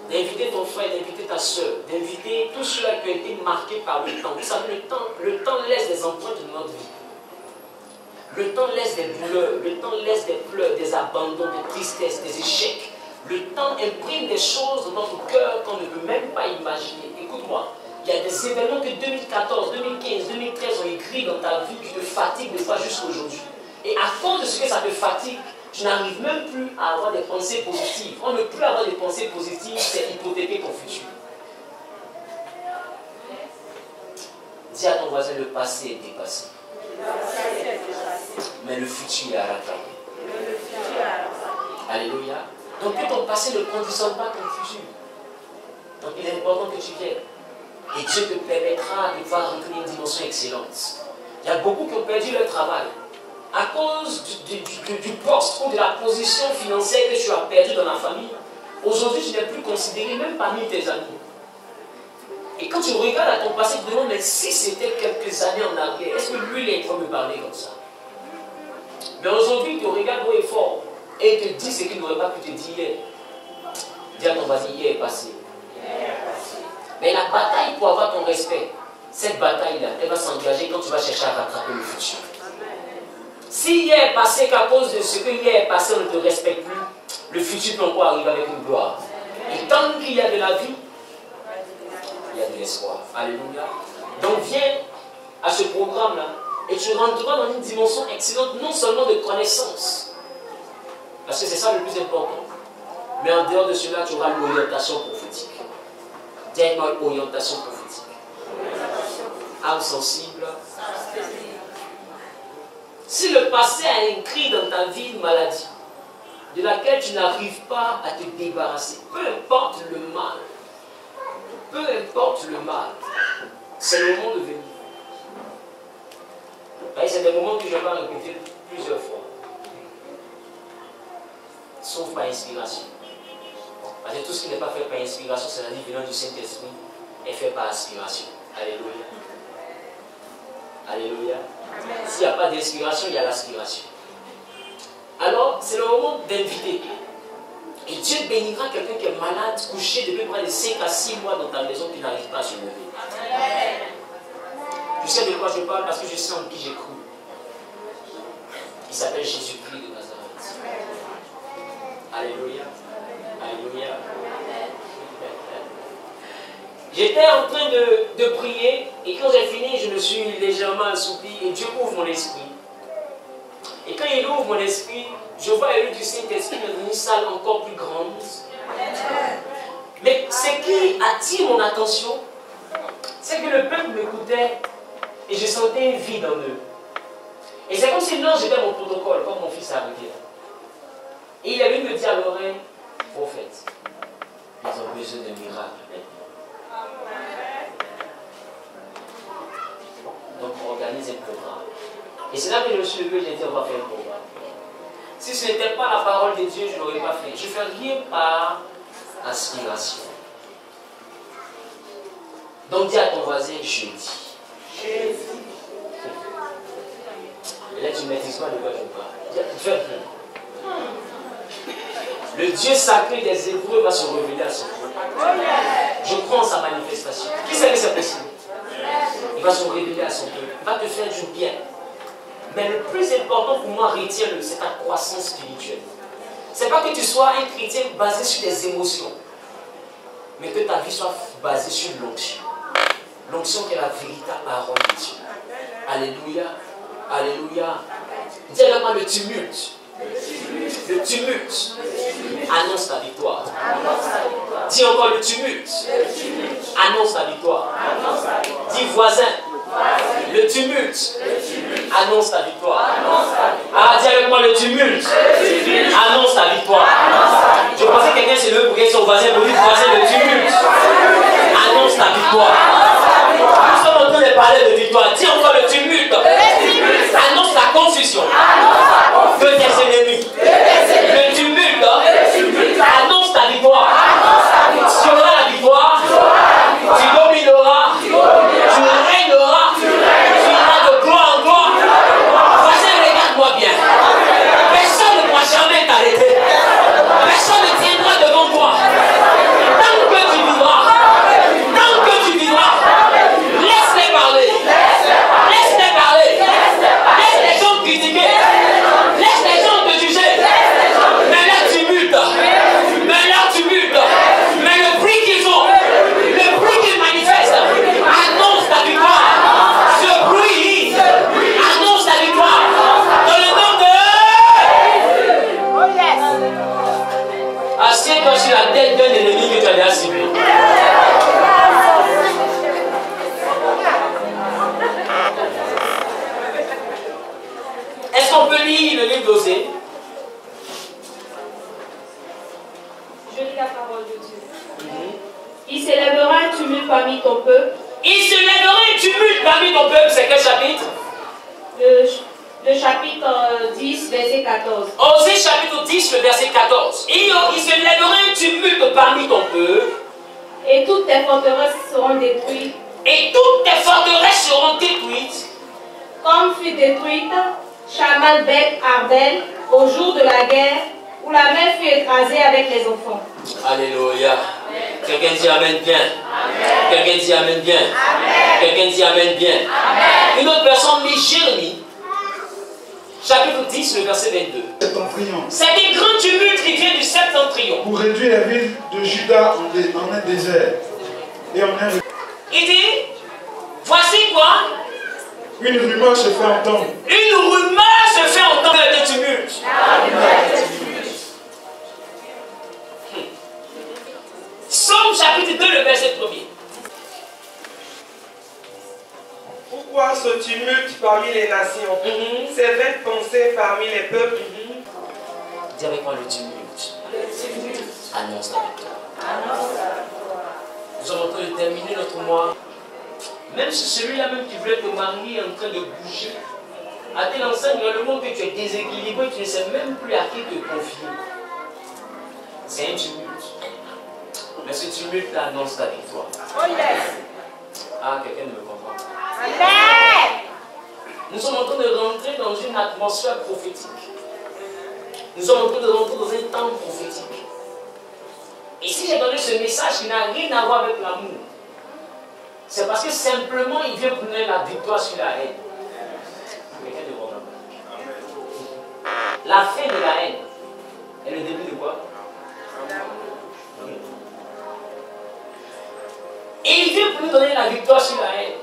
D'inviter ton frère, d'inviter ta soeur, d'inviter tous ceux-là qui ont été marqués par le temps. Vous savez, le temps laisse des empreintes de notre vie. Le temps laisse des douleurs, le temps laisse des pleurs, des abandons, des tristesses, des échecs. Le temps imprime des choses dans notre cœur qu'on ne peut même pas imaginer. Écoute-moi. Il y a des événements que 2014, 2015, 2013 ont écrit dans ta vie qui te fatiguent des fois jusqu'à aujourd'hui. Et à cause de ce que ça te fatigue, tu n'arrives même plus à avoir des pensées positives. On ne peut plus avoir des pensées positives, c'est hypothéquer ton futur. Dis à ton voisin, le passé est dépassé. Mais le futur est à rattraper. Alléluia. Donc que ton passé ne conditionne pas ton futur. Donc il est important que tu viennes. Et Dieu te permettra de pouvoir rentrer une dimension excellente. Il y a beaucoup qui ont perdu leur travail. À cause du poste ou de la position financière que tu as perdue dans la famille, aujourd'hui tu n'es plus considéré même parmi tes amis. Et quand tu regardes à ton passé, tu te demandes, mais si c'était quelques années en arrière, est-ce que lui il est en train de me parler comme ça? Mais aujourd'hui, il te regarde haut et fort et il te dit ce qu'il n'aurait pas pu te dire hier. Dis à ton voisin, hier est passé. Mais la bataille pour avoir ton respect, cette bataille-là, elle va s'engager quand tu vas chercher à rattraper le futur. Si hier est passé qu'à cause de ce que hier est passé, on ne te respecte plus, le futur peut encore arriver avec une gloire. Et tant qu'il y a de la vie, il y a de l'espoir. Alléluia. Donc viens à ce programme-là et tu rentreras dans une dimension excellente, non seulement de connaissance, parce que c'est ça le plus important, mais en dehors de cela, tu auras l'orientation prophétique. Dis-moi orientation prophétique. Âme sensible. Si le passé a inscrit dans ta vie une maladie de laquelle tu n'arrives pas à te débarrasser, peu importe le mal, c'est le moment de venir. C'est des moments que je vais répéter plusieurs fois. Sauf par inspiration. Parce que tout ce qui n'est pas fait par inspiration, c'est-à-dire venant du Saint-Esprit, est fait par aspiration. Alléluia. Alléluia. S'il n'y a pas d'inspiration, il y a l'aspiration. Alors, c'est le moment d'inviter. Et Dieu bénira quelqu'un qui est malade, couché depuis près de 5 à 6 mois dans ta maison, qui n'arrive pas à se lever. Amen. Tu sais de quoi je parle parce que je sais en qui j'ai cru. Il s'appelle Jésus-Christ de Nazareth. Alléluia. Alléluia. J'étais en train de prier et quand j'ai fini, je me suis légèrement assoupi et Dieu ouvre mon esprit. Et quand il ouvre mon esprit, je vois l'élu du Saint-Esprit dans une salle encore plus grande. Mais ce qui attire mon attention, c'est que le peuple m'écoutait et je sentais une vie dans eux. Et c'est comme si l'ange était mon protocole, comme mon fils est arrivé. Et il est venu me dire à l'oreille, prophète, ils ont besoin de miracles maintenant. Donc on organise un programme. Et c'est là que je me suis levé et j'ai dit on va faire un programme. Si ce n'était pas la parole de Dieu, je ne l'aurais pas fait. Je ne fais rien par aspiration. Donc dis à ton voisin, jeudi. Et là tu ne maîtrises pas de quoi je parle. Fais rien. Le Dieu sacré des Hébreux va se révéler à son peuple. Je crois en sa manifestation. Qui sait que c'est possible? Il va se révéler à son peuple. Il va te faire du bien. Mais le plus important pour moi, retiens-le, c'est ta croissance spirituelle. Ce n'est pas que tu sois un chrétien basé sur des émotions, mais que ta vie soit basée sur l'onction. L'onction qui est la véritable parole de Dieu. Alléluia. Alléluia. Dis avec moi le tumulte. Le tumulte annonce ta victoire. Dis encore le tumulte annonce ta victoire. Dis voisin. Le tumulte annonce ta victoire. Ah, dis avec moi le tumulte annonce ta victoire. Je pensais que quelqu'un s'est levé pour qu'il son voisin pour dire voisin, le tumulte annonce ta victoire. Nous sommes en train de parler de victoire. Dis encore le tumulte annonce la confusion de tes ennemis. Le tumulte annonce ta victoire. Tu auras la victoire. Tu domineras. Tu régneras. Tu iras de gloire en gloire. Voisin, regarde-moi bien. Personne ne pourra jamais t'arrêter. Personne ne tiendra devant toi. Tant que tu vivras. Tant que tu vivras. Laisse-les parler. Laisse-les parler. Laisse les gens critiquer. Laisse les gens te juger. Mais là tu mutes. Mais là tu mutes. Mais le prix qu'ils ont, le prix qu'ils manifestent, annonce ta victoire. Ce bruit annonce ta victoire. Dans le nom de... Assieds-toi sur la tête d'un ennemi que tu as déjà ciblé. Est-ce qu'on peut lire le livre d'Osée? Je lis la parole de Dieu. Il s'élèvera un tumulte parmi ton peuple. Il se lèvera un tumulte parmi ton peuple. C'est quel chapitre? Le chapitre 10, verset 14. Osée chapitre 10, le verset 14. Il se lèvera un tumulte parmi ton peuple. Et toutes tes forteresses seront détruites. Et toutes tes forteresses seront détruites. Comme fut détruite Chamal Beth Arbel au jour de la guerre, où la mer fut écrasée avec les enfants. Alléluia. Quelqu'un dit Amen bien. Quelqu'un dit Amen bien. Quelqu'un dit Amen bien. Une autre personne lit Jérémie, chapitre 10, le verset 22. Septentrion. C'est un grand tumulte qui vient du septentrion. Pour réduire la ville de Juda en un désert et en un... Il dit, voici quoi? Une rumeur se fait entendre. Une rumeur se fait entendre de tumulte. Somme chapitre 2, le verset 1er. Pourquoi ce tumulte parmi les nations, ces vaines pensées parmi les peuples? Dis avec moi le tumulte. Annonce la victoire. Nous sommes en train de terminer notre mois. Même si celui-là même qui voulait te marier est en train de bouger, à tel enseigne dans le monde que tu es déséquilibré, tu ne sais même plus à qui te confier. C'est un tumulte. Mais ce tumulte annonce ta victoire. Ah, quelqu'un ne me comprend pas. Nous sommes en train de rentrer dans une atmosphère prophétique. Nous sommes en train de rentrer dans un temps prophétique. Et si j'ai donné ce message qui n'a rien à voir avec l'amour, c'est parce que simplement il vient pour donner la victoire sur la haine. Quelqu'un ne comprend pas. La fin de la haine est le début de quoi? Et il vient pour nous donner la victoire sur la haine.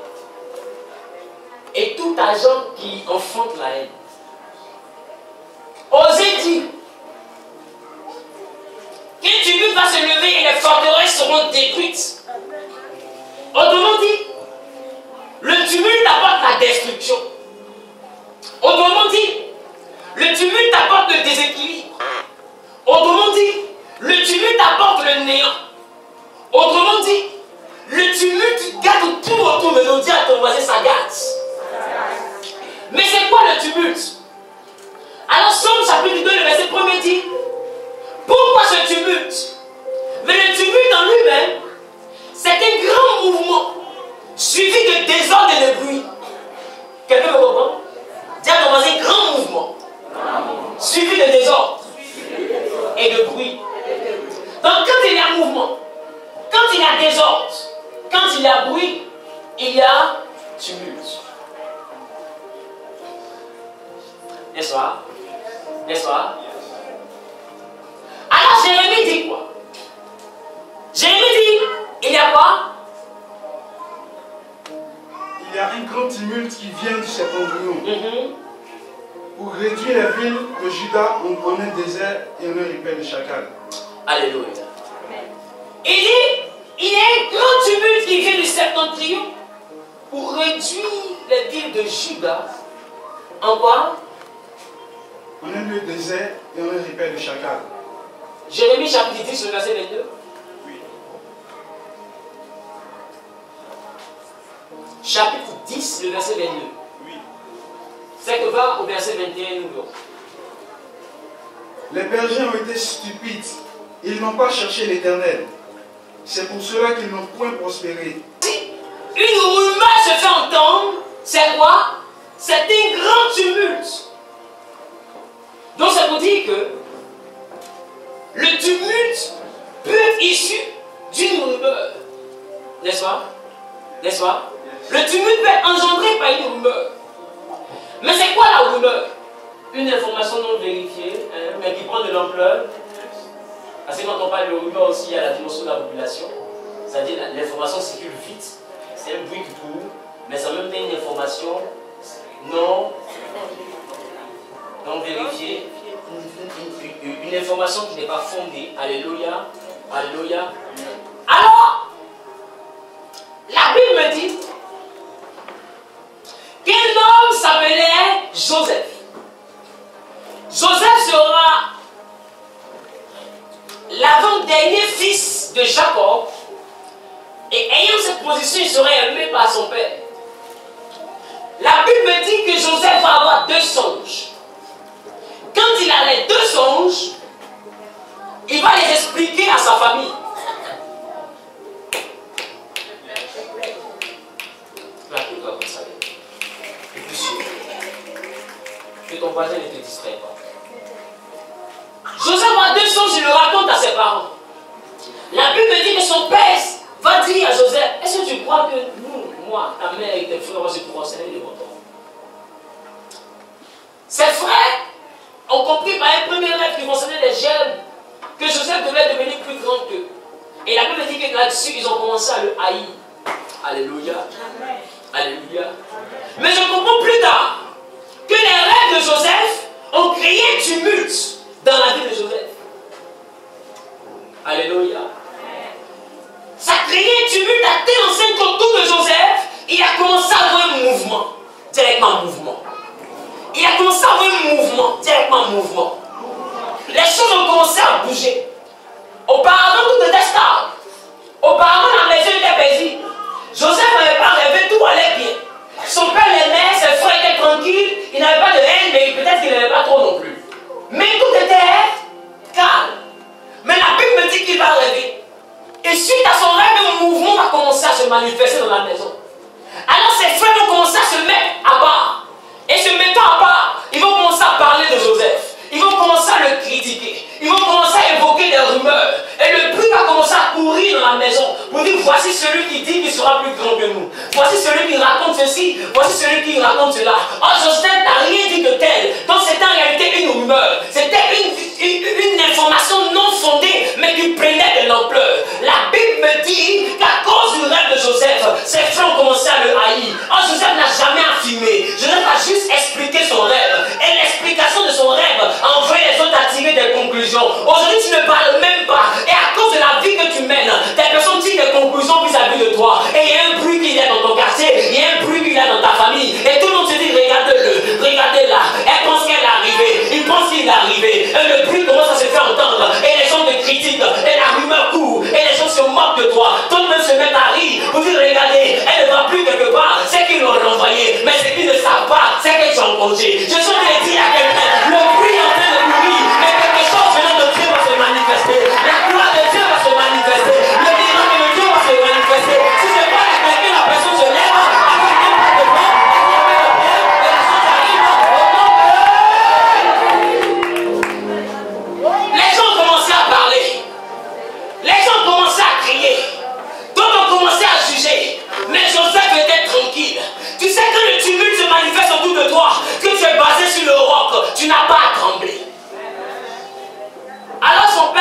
Et tout agent qui enfante la haine. Osée dit qu'un tumulte va se lever et les forteresses seront détruites. Autrement dit, le tumulte apporte la destruction. Autrement dit, le tumulte apporte le déséquilibre. Autrement dit, le tumulte apporte le néant. Autrement dit, le tumulte garde tout autour de nous. Dis à ton voisin, ça gâte. Mais c'est quoi le tumulte? Alors, Somme chapitre 2, le verset 1er dit, pourquoi ce tumulte? Mais le tumulte en lui-même, c'est un grand mouvement suivi de désordre et de bruit. Quelqu'un me comprend? Dis à ton voisin, grand mouvement suivi de désordre et de bruit. Donc quand il y a mouvement, quand il y a désordre, quand il y a bruit, il y a tumulte. N'est-ce pas? N'est-ce pas? Alors Jérémie dit quoi? Jérémie dit, il y a quoi? Il y a un grand tumulte qui vient du septentrion pour réduire la ville de Juda en un désert et en un ripel de chacal. Alléluia. Il dit, il y a un grand tumulte qui vient du septentrion pour réduire les villes de Juda en quoi? En un lieu désert et en un ripel de chacal. Jérémie chapitre 10, le verset 22. Oui. Chapitre 10, le verset 22. Oui. C'est que va au verset 21, nous verrons. Les bergers ont été stupides. Ils n'ont pas cherché l'Éternel. C'est pour cela qu'ils n'ont point prospéré. Une rumeur se fait entendre, c'est quoi? C'est un grand tumulte. Donc ça vous dit que le tumulte peut être issu d'une rumeur. N'est-ce pas? N'est-ce pas? Le tumulte peut être engendré par une rumeur. Mais c'est quoi la rumeur? Une information non vérifiée, hein, mais qui prend de l'ampleur. Parce que quand on parle de rumeur aussi, il y a la dimension de la population. C'est-à-dire l'information circule vite. C'est un bruit qui court, mais c'est en même temps une information non vérifiée. Une information qui n'est pas fondée. Alléluia. Alléluia. Alors, la Bible me dit qu'un homme s'appelait Joseph. Joseph sera l'avant-dernier fils de Jacob. Et ayant cette position, il serait aimé par son père. La Bible me dit que Joseph va avoir 2 songes. Quand il a les 2 songes, il va les expliquer à sa famille. Là, tu dois comme ça. Et puis sûr. Que ton voisin ne te distrait pas. Joseph a 2 songes, il le raconte à ses parents. La Bible me dit que son père va dire à Joseph, est-ce que tu crois que nous, moi, ta mère et tes frères, on va se concerner de votre homme? Ses frères ont compris par un premier rêve qui concernait les germes que Joseph devait devenir plus grand qu'eux. Et la Bible dit que là-dessus, ils ont commencé à le haïr. Alléluia. Alléluia. Mais je comprends plus tard que les rêves de Joseph ont créé un tumulte dans la vie de Joseph. Alléluia. Ça a créé un tumulte à tel enseigne qu'autour de Joseph, il a commencé à avoir un mouvement. Directement un mouvement. Il a commencé à avoir un mouvement. Directement un mouvement. Les choses ont commencé à bouger. Auparavant, tout était stable. Auparavant, la maison était paisible. Joseph n'avait pas rêvé, tout allait bien. Son père l'aimait, ses frères étaient tranquilles, il n'avait pas de haine, mais peut-être qu'il n'aimait pas trop non plus. Mais tout était calme. Mais la Bible me dit qu'il va rêver. Et suite à son rêve, un mouvement va commencer à se manifester dans la maison. Alors ses frères vont commencer à se mettre à part. Et se mettant à part, ils vont commencer à parler de Joseph. Ils vont commencer à le critiquer. Ils vont commencer à évoquer des rumeurs. Et le bruit va commencer à courir dans la maison pour dire voici celui qui dit qu'il sera plus grand que nous. Voici celui qui raconte ceci. Voici celui qui raconte cela. Or, Joseph n'a rien dit de tel. Donc c'était en réalité une rumeur. C'était une information non fondée, mais qui prenait de l'ampleur. La Bible me dit qu'à cause du rêve de Joseph, ses frères ont commencé à le haïr. Or, Joseph n'a jamais affirmé. Joseph a juste expliqué son rêve. Et l'explication de son rêve a envoyé les autres à tirer des conclusions. Aujourd'hui, tu ne parles même pas. Et à cause de la vie que tu mènes, des personnes tirent des conclusions vis-à-vis de toi. Et il y a un bruit qu'il y a dans ton quartier, il y a un bruit qu'il y a dans ta famille. Et tout le monde se dit, regardez-le, regardez-la. Elle pense qu'elle est arrivée. Il pense qu'il est arrivé. Et le bruit commence à se faire entendre. Et les gens te critiquent. Et la rumeur court. Et les gens se moquent de toi. Tout le monde se met à rire. Pour dire, regardez, elle ne va plus quelque part. C'est qu'ils l'ont renvoyé. Mais ce qu'ils ne savent pas, c'est qu'elles sont en congé. Je suis en train de dire à quelqu'un, le bruit est en train de courir. Mais quelque chose venant de Dieu va se manifester. La gloire de Dieu va se manifester. Le miracle de Dieu va se manifester. Si je parle à quelqu'un, la personne se lève. Avec un pas de main, et la chose arrive au nom de... Les gens ont commencé à parler. Les gens ont commencé à crier. D'autres ont commencé à juger. Mais Joseph était tranquille. Tu sais que le tumulte se manifeste autour de toi, que tu es basé sur le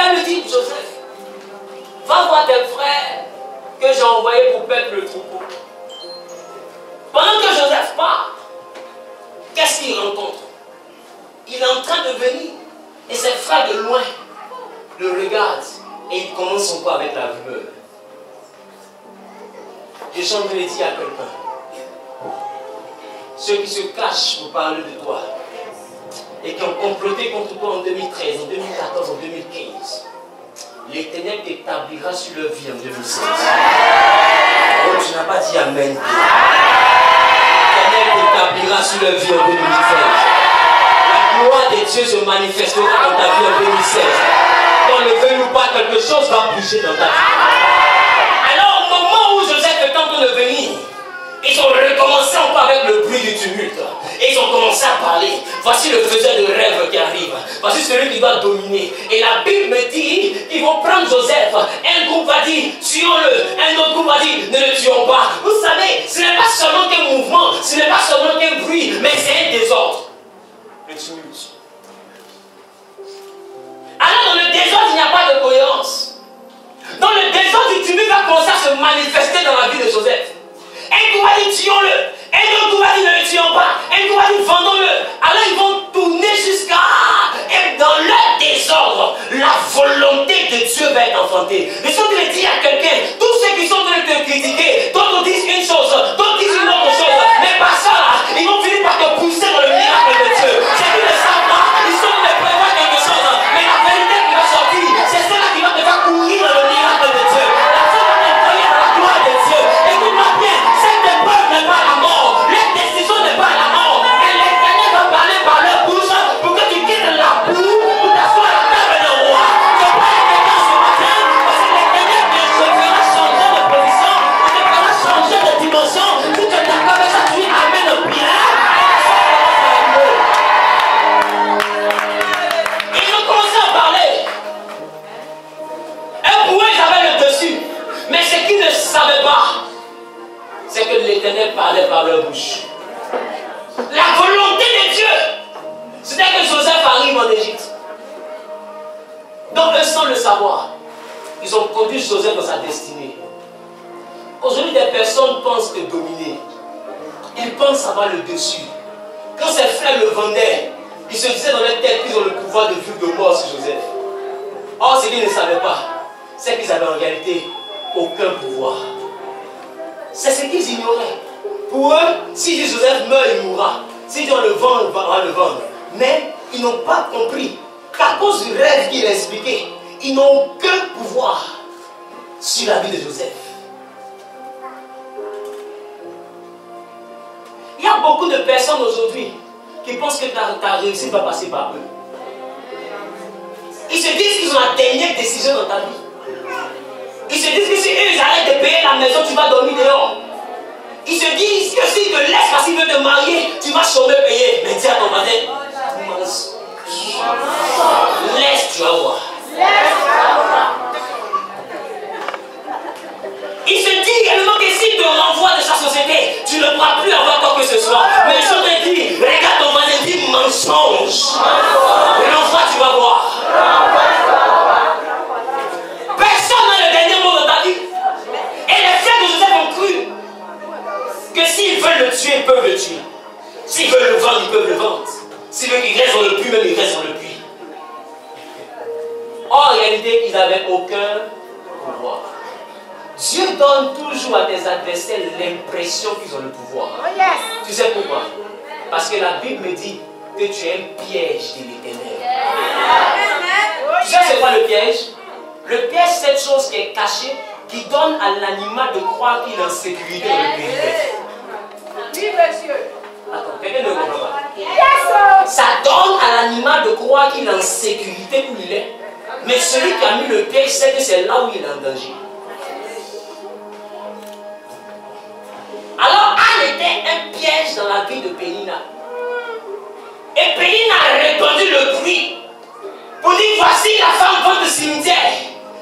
va lui dire, Joseph, va voir tes frères que j'ai envoyés pour perdre le troupeau. Pendant que Joseph part, qu'est-ce qu'il rencontre? Il est en train de venir et ses frères de loin le regardent et il commence encore avec la rumeur. Je suis en train de dire à quelqu'un, ceux qui se cachent pour parler de toi et qui ont comploté contre toi en 2013, en 2014, en 2015, l'Éternel t'établira sur leur vie en 2016. Oh, tu n'as pas dit Amen. L'Éternel t'établira sur leur vie en 2016. La gloire de Dieu se manifestera dans ta vie en 2016. Quand le veuille ou pas, quelque chose va bouger dans ta vie. Alors, au moment où Joseph est en train de venir, ils ont recommencé encore avec le bruit du tumulte. Et ils ont commencé à parler. Voici le faiseur de rêve qui arrive. Voici celui qui va dominer. Et la Bible me dit qu'ils vont prendre Joseph. Un groupe va dire, tuons-le. Un autre groupe va dire, ne le tuons pas. Vous savez, ce n'est pas seulement qu'un mouvement, ce n'est pas seulement qu'un bruit, mais c'est un désordre. Le tumulte. Alors dans le désordre, il n'y a pas de cohérence. Dans le désordre, du tumulte va commencer à se manifester dans la vie de Joseph. Un groupe va dire, tuons-le. Un autre groupe va dire, ne le tuons pas. Un groupe va dire, vendons-le. Alors ils vont tourner jusqu'à... Et dans leur désordre, la volonté de Dieu va être enfantée. Je suis en train de dire à quelqu'un, tous ceux qui sont en train de te critiquer, d'autres disent une chose, d'autres disent une autre chose. Mais pas ça là, ils vont finir par te pousser dans le miracle de Dieu. C'est qu'ils ne savent pas, ils sont en train de prévoir quelque chose. Mais la vérité qui va sortir, c'est celle qui va te faire courir dans le miracle de Dieu. La seule qui va t'envoyer dans la gloire de Dieu. Écoute-moi bien, cette épreuve n'est pas la mort. Leur décision n'est pas la mort. Et l'Éternel va parler par leur bouche pour que tu quittes la boue pour t'asseoir à la table de roi. Je parle à quelqu'un ce matin parce que l'Éternel te fera changer de position, te fera changer de dimension. Si tu es d'accord avec ça, tu amènes le bien. Ils ont commencé à parler. Un pour eux, ils avaient le dessus. Mais ce qu'ils ne savaient pas, c'est que l'Éternel parlait par leur bouche. La volonté de Dieu, c'était que Joseph arrive en Égypte. Donc eux, sans le savoir, ils ont conduit Joseph dans sa destinée. Aujourd'hui, des personnes pensent te dominer. Ils pensent avoir le dessus. Quand ses frères le vendaient, ils se disaient dans leur tête qu'ils ont le pouvoir de vie ou de mort sur Joseph. Or, ce qu'ils ne savaient pas, c'est qu'ils avaient en réalité aucun pouvoir. C'est ce qu'ils ignoraient. Pour eux, si Joseph meurt, il mourra. S'ils doivent le vendre, il va le vendre. Mais ils n'ont pas compris qu'à cause du rêve qu'il a expliqué, ils n'ont aucun pouvoir sur la vie de Joseph. Il y a beaucoup de personnes aujourd'hui qui pensent que ta réussite va passer par eux. Ils se disent qu'ils ont la dernière décision dans ta vie. Ils se disent que si eux ils arrêtent de payer la maison, tu vas dormir dehors. Ils se disent que s'ils te laissent parce qu'ils veulent te marier, tu vas chômer payer. Mais dis à ton voisin, laisse, tu vas voir. Il se dit également que s'il te renvoie de sa société, tu ne pourras plus avoir quoi que ce soit. Mais je te dis, regarde ton voisin, dis mensonge. Renvoie, tu vas voir. Personne n'a le dernier mot dans ta vie. Et les frères de Joseph ont cru que s'ils veulent le tuer, ils peuvent le tuer. S'ils veulent le vendre, ils peuvent le vendre. S'ils veulent qu'il reste dans le puits, même il reste dans le puits. En réalité, ils n'avaient aucun pouvoir. Dieu donne toujours à tes adversaires l'impression qu'ils ont le pouvoir. Oh yes. Tu sais pourquoi? Parce que la Bible me dit que tu es un piège de l'Éternel. Tu sais c'est quoi le piège? Le piège, c'est cette chose qui est cachée, qui donne à l'animal de croire qu'il est en sécurité dans le périmètre. Oui, monsieur. Attends, quelqu'un ne comprend pas. Ça donne à l'animal de croire qu'il est en sécurité où il est. Mais celui qui a mis le piège sait que c'est là où il est en danger. Alors Anne était un piège dans la vie de Pénina. Et Pénina a répandu le bruit pour dire voici la femme vente du cimetière.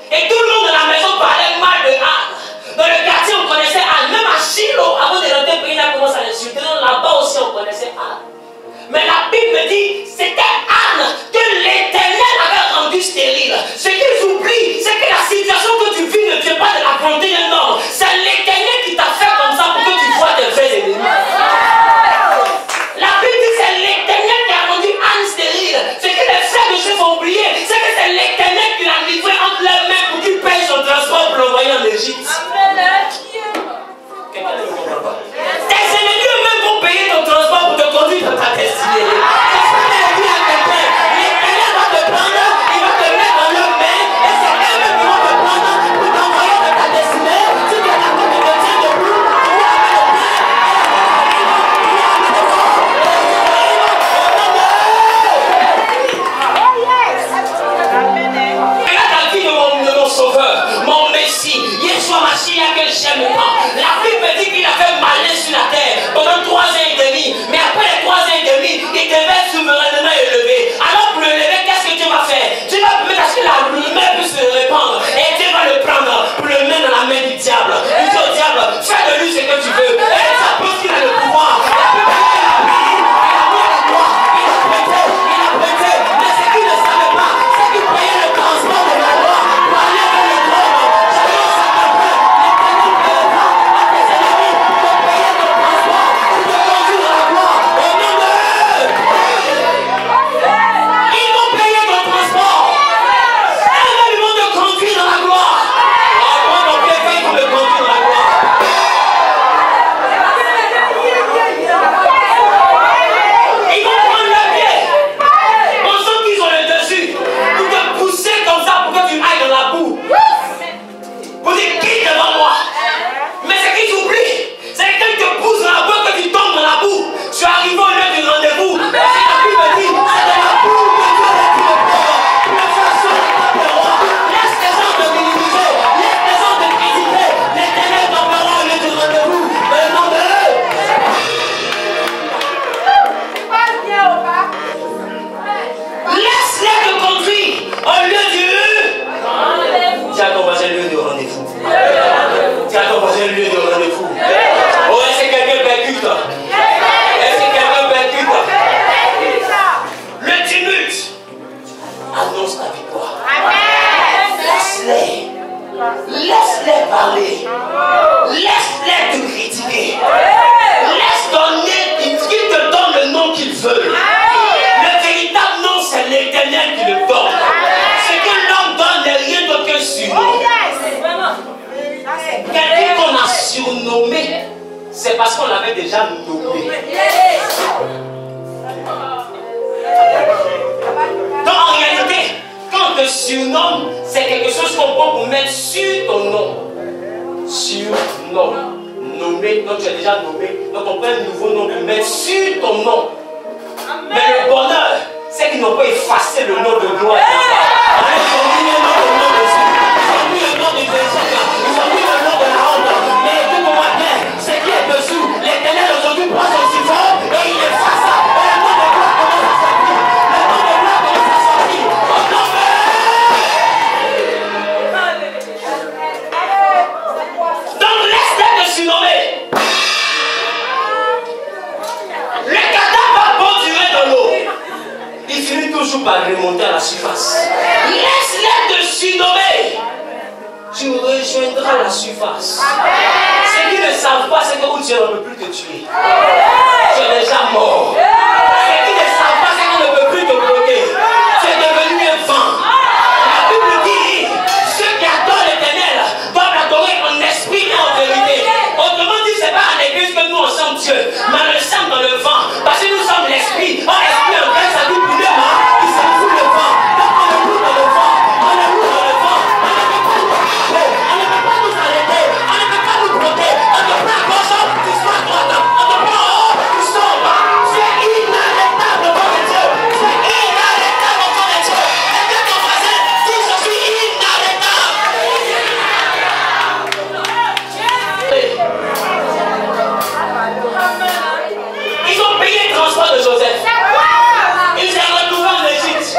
Et tout le monde dans la maison parlait mal de Anne. Dans le quartier on connaissait Anne. Même à Shiloh, avant de rentrer, Pénina commence à l'insulter. Là-bas aussi on connaissait Anne. Mais la Bible me dit c'était Anne que l'Éternel avait rendu stérile. Ce qu'il surnomme, c'est quelque chose qu'on prend pour mettre sur ton nom. Surnomme. Nommé, donc tu es déjà nommé. Donc on prend un nouveau nom pour mettre sur ton nom. Amen. Mais le bonheur, c'est qu'ils n'ont pas effacé le nom de gloire. Ils ont mis le nom de Jésus. Ils ont mis le nom de Jésus. Ils ont mis le nom de la honte. Mais écoute-moi bien, ce qui est dessous, l'Éternel aujourd'hui prend son siphon et il efface ça. Et le nom de gloire commence à sortir. Le nom de gloire commence à sortir. Donc laisse-les te surnommer. Le cadavre va bon durer dans l'eau. Il finit toujours par remonter à la surface. Laisse-les te surnommer. Tu rejoindras la surface. Ceux qui ne savent pas, c'est que où tu es, on ne peut plus te tuer. Tu es déjà mort. Ceux qui ne savent pas, c'est qu'on ne peut plus te bloquer. Tu es devenu un vent. La Bible dit, ceux qui adorent l'Éternel doivent l'adorer en esprit et en vérité. Autrement dit, ce n'est pas en église que nous on sommes Dieu, mais nous sommes dans le vent. Parce que nous sommes l'esprit. En esprit, en grec, ça dit pour le vent. Il s'en fout le vent. Donc on est plus dans le vent. On est plus dans le vent. On ne peut pas nous arrêter. On ne peut pas nous bloquer. On te prend à gauche, tu sois à droite. On te prend en haut, tu sois en bas. Tu es inarrêtable devant les dieux. Tu es inarrêtable devant les dieux. Et que ton voisin dit je suis inarrêtable. Ils ont payé le transport de Joseph. Il s'est retrouvé en Égypte.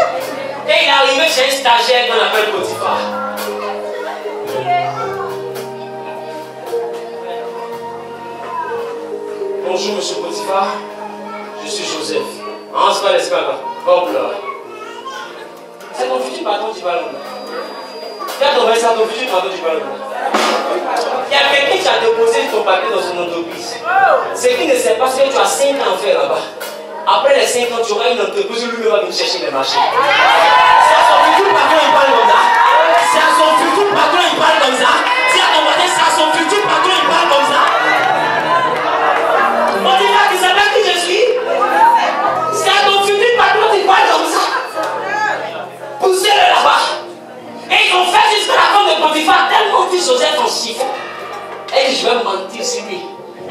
Et il est arrivé chez un stagiaire qu'on appelle Potiphar. Bonjour, monsieur Potiphar. Je suis Joseph. Ah, c'est pas l'espace là. Hop là. C'est ton futur patron qui parle là. Regarde ton verset, ton futur patron qui parle là. Il y a quelqu'un qui a déposé ton papier dans son entreprise. Ce qui ne sait pas, c'est que tu as 5 ans à faire là-bas. Après les 5 ans, tu auras une entreprise où lui-même va venir chercher les marchés. C'est à son futur patron, il parle comme ça. C'est à son futur patron, il parle comme ça. Dis à ton voisin, c'est à son futur patron, il parle comme ça. On dit là, tu sais pas qui je suis. C'est à ton futur patron, il parle comme ça. Poussez-le là-bas. Et ils ont fait jusqu'à la fin de Potiphar, tellement dit Joseph en chiffre. Et je vais mentir sur lui.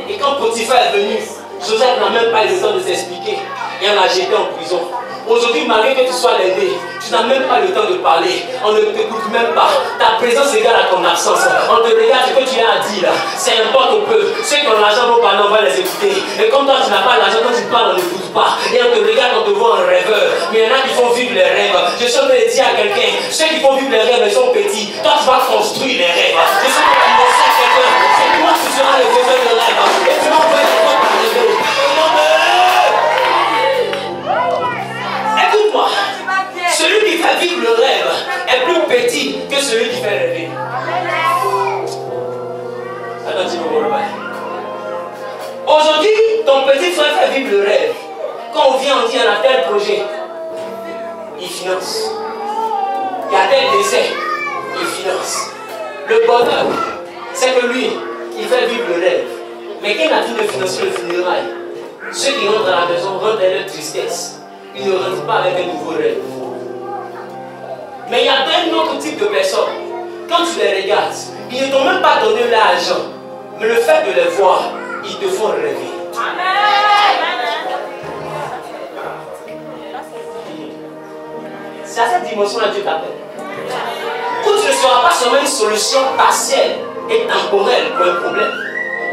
Et quand Potiphar est venu, Joseph n'a même pas eu le temps de s'expliquer. Et on l'a jeté en prison. Aujourd'hui, malgré que tu sois l'aîné, tu n'as même pas le temps de parler. On ne t'écoute même pas. Ta présence égale à ton absence. On te regarde ce que tu as à dire. Ça importe peu. Ceux qui ont l'argent vont parler, on va les écouter. Et comme toi, tu n'as pas l'argent, quand tu parles, on n'écoute pas. Et on te regarde, on te voit un rêveur. Mais il y en a qui font vivre les rêves. Je suis en train de dire à quelqu'un, ceux qui font vivre les rêves, ils sont petits. Toi, tu vas construire les rêves. Je suis en train de dire à quelqu'un, c'est toi qui seras le faiseur de rêve. Et tu vas envoyer les gens par rêver. Écoute-moi, celui qui fait vivre le rêve est plus petit que celui qui fait rêver. Attends, tu me vois. Aujourd'hui, ton petit frère fait vivre le rêve. Quand on vient, on dit, on a tel projet, il finance. Il y a tel décès, il finance. Le bonheur, c'est que lui, il fait vivre le rêve. Mais quand il a tout de financer le funérail, ceux qui rentrent à la maison rentrent dans leur tristesse. Ils ne rentrent pas avec un nouveau rêve. Mais il y a un autre type de personnes. Quand tu les regardes, ils ne t'ont même pas donné l'argent. Mais le fait de les voir, ils te font rêver. C'est à cette dimension-là que Dieu t'appelle. Où tu ne seras pas seulement une solution partielle et temporelle pour un problème,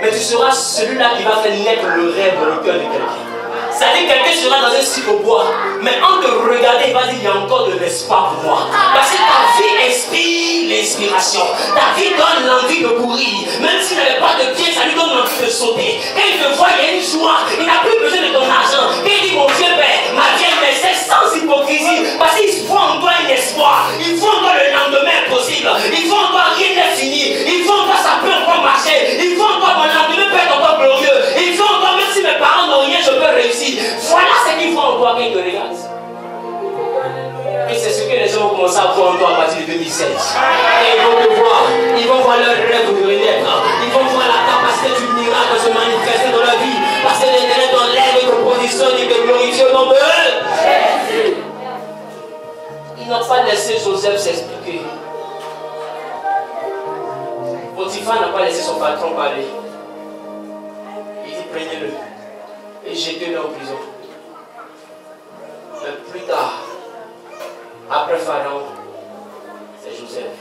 mais tu seras celui-là qui va faire naître le rêve dans le cœur de quelqu'un. C'est-à-dire que quelqu'un sera dans un cycle au bois, mais en te regardant, il va dire il y a encore de l'espoir pour moi. Parce que ta vie inspire l'inspiration. Ta vie donne l'envie de courir. Même s'il n'avait pas de pied, ça lui donne l'envie de sauter. Quand il te voit, il y a une joie. Il n'a plus besoin de ton argent. Quand il dit mon Dieu Père, ma vieille mère, c'est sans hypocrisie. Parce qu'il voit en toi un espoir. Il voit en toi le lendemain possible. Il voit en toi rien n'est fini. Il voit en toi ça peut encore marcher. Il voit en toi mon lendemain peut être encore glorieux. Il voit en toi même si mes parents n'ont rien, je peux réussir. Voilà ce qu'il voit en toi quand il te regarde. Et c'est ce que les gens vont commencer à voir en toi à partir de 2016. Et ils vont te voir. Ils vont voir leur rêve de renaître. Ils vont voir la capacité du miracle de se manifester dans la vie. Parce que l'Éternel t'enlève, te positionne et te glorifie au nom de eux. Ils n'as pas laissé Joseph s'expliquer. Potiphar n'a pas laissé son patron parler. Il dit prenez-le et jetez-le en prison. Mais plus tard, après Pharaon, c'est Joseph.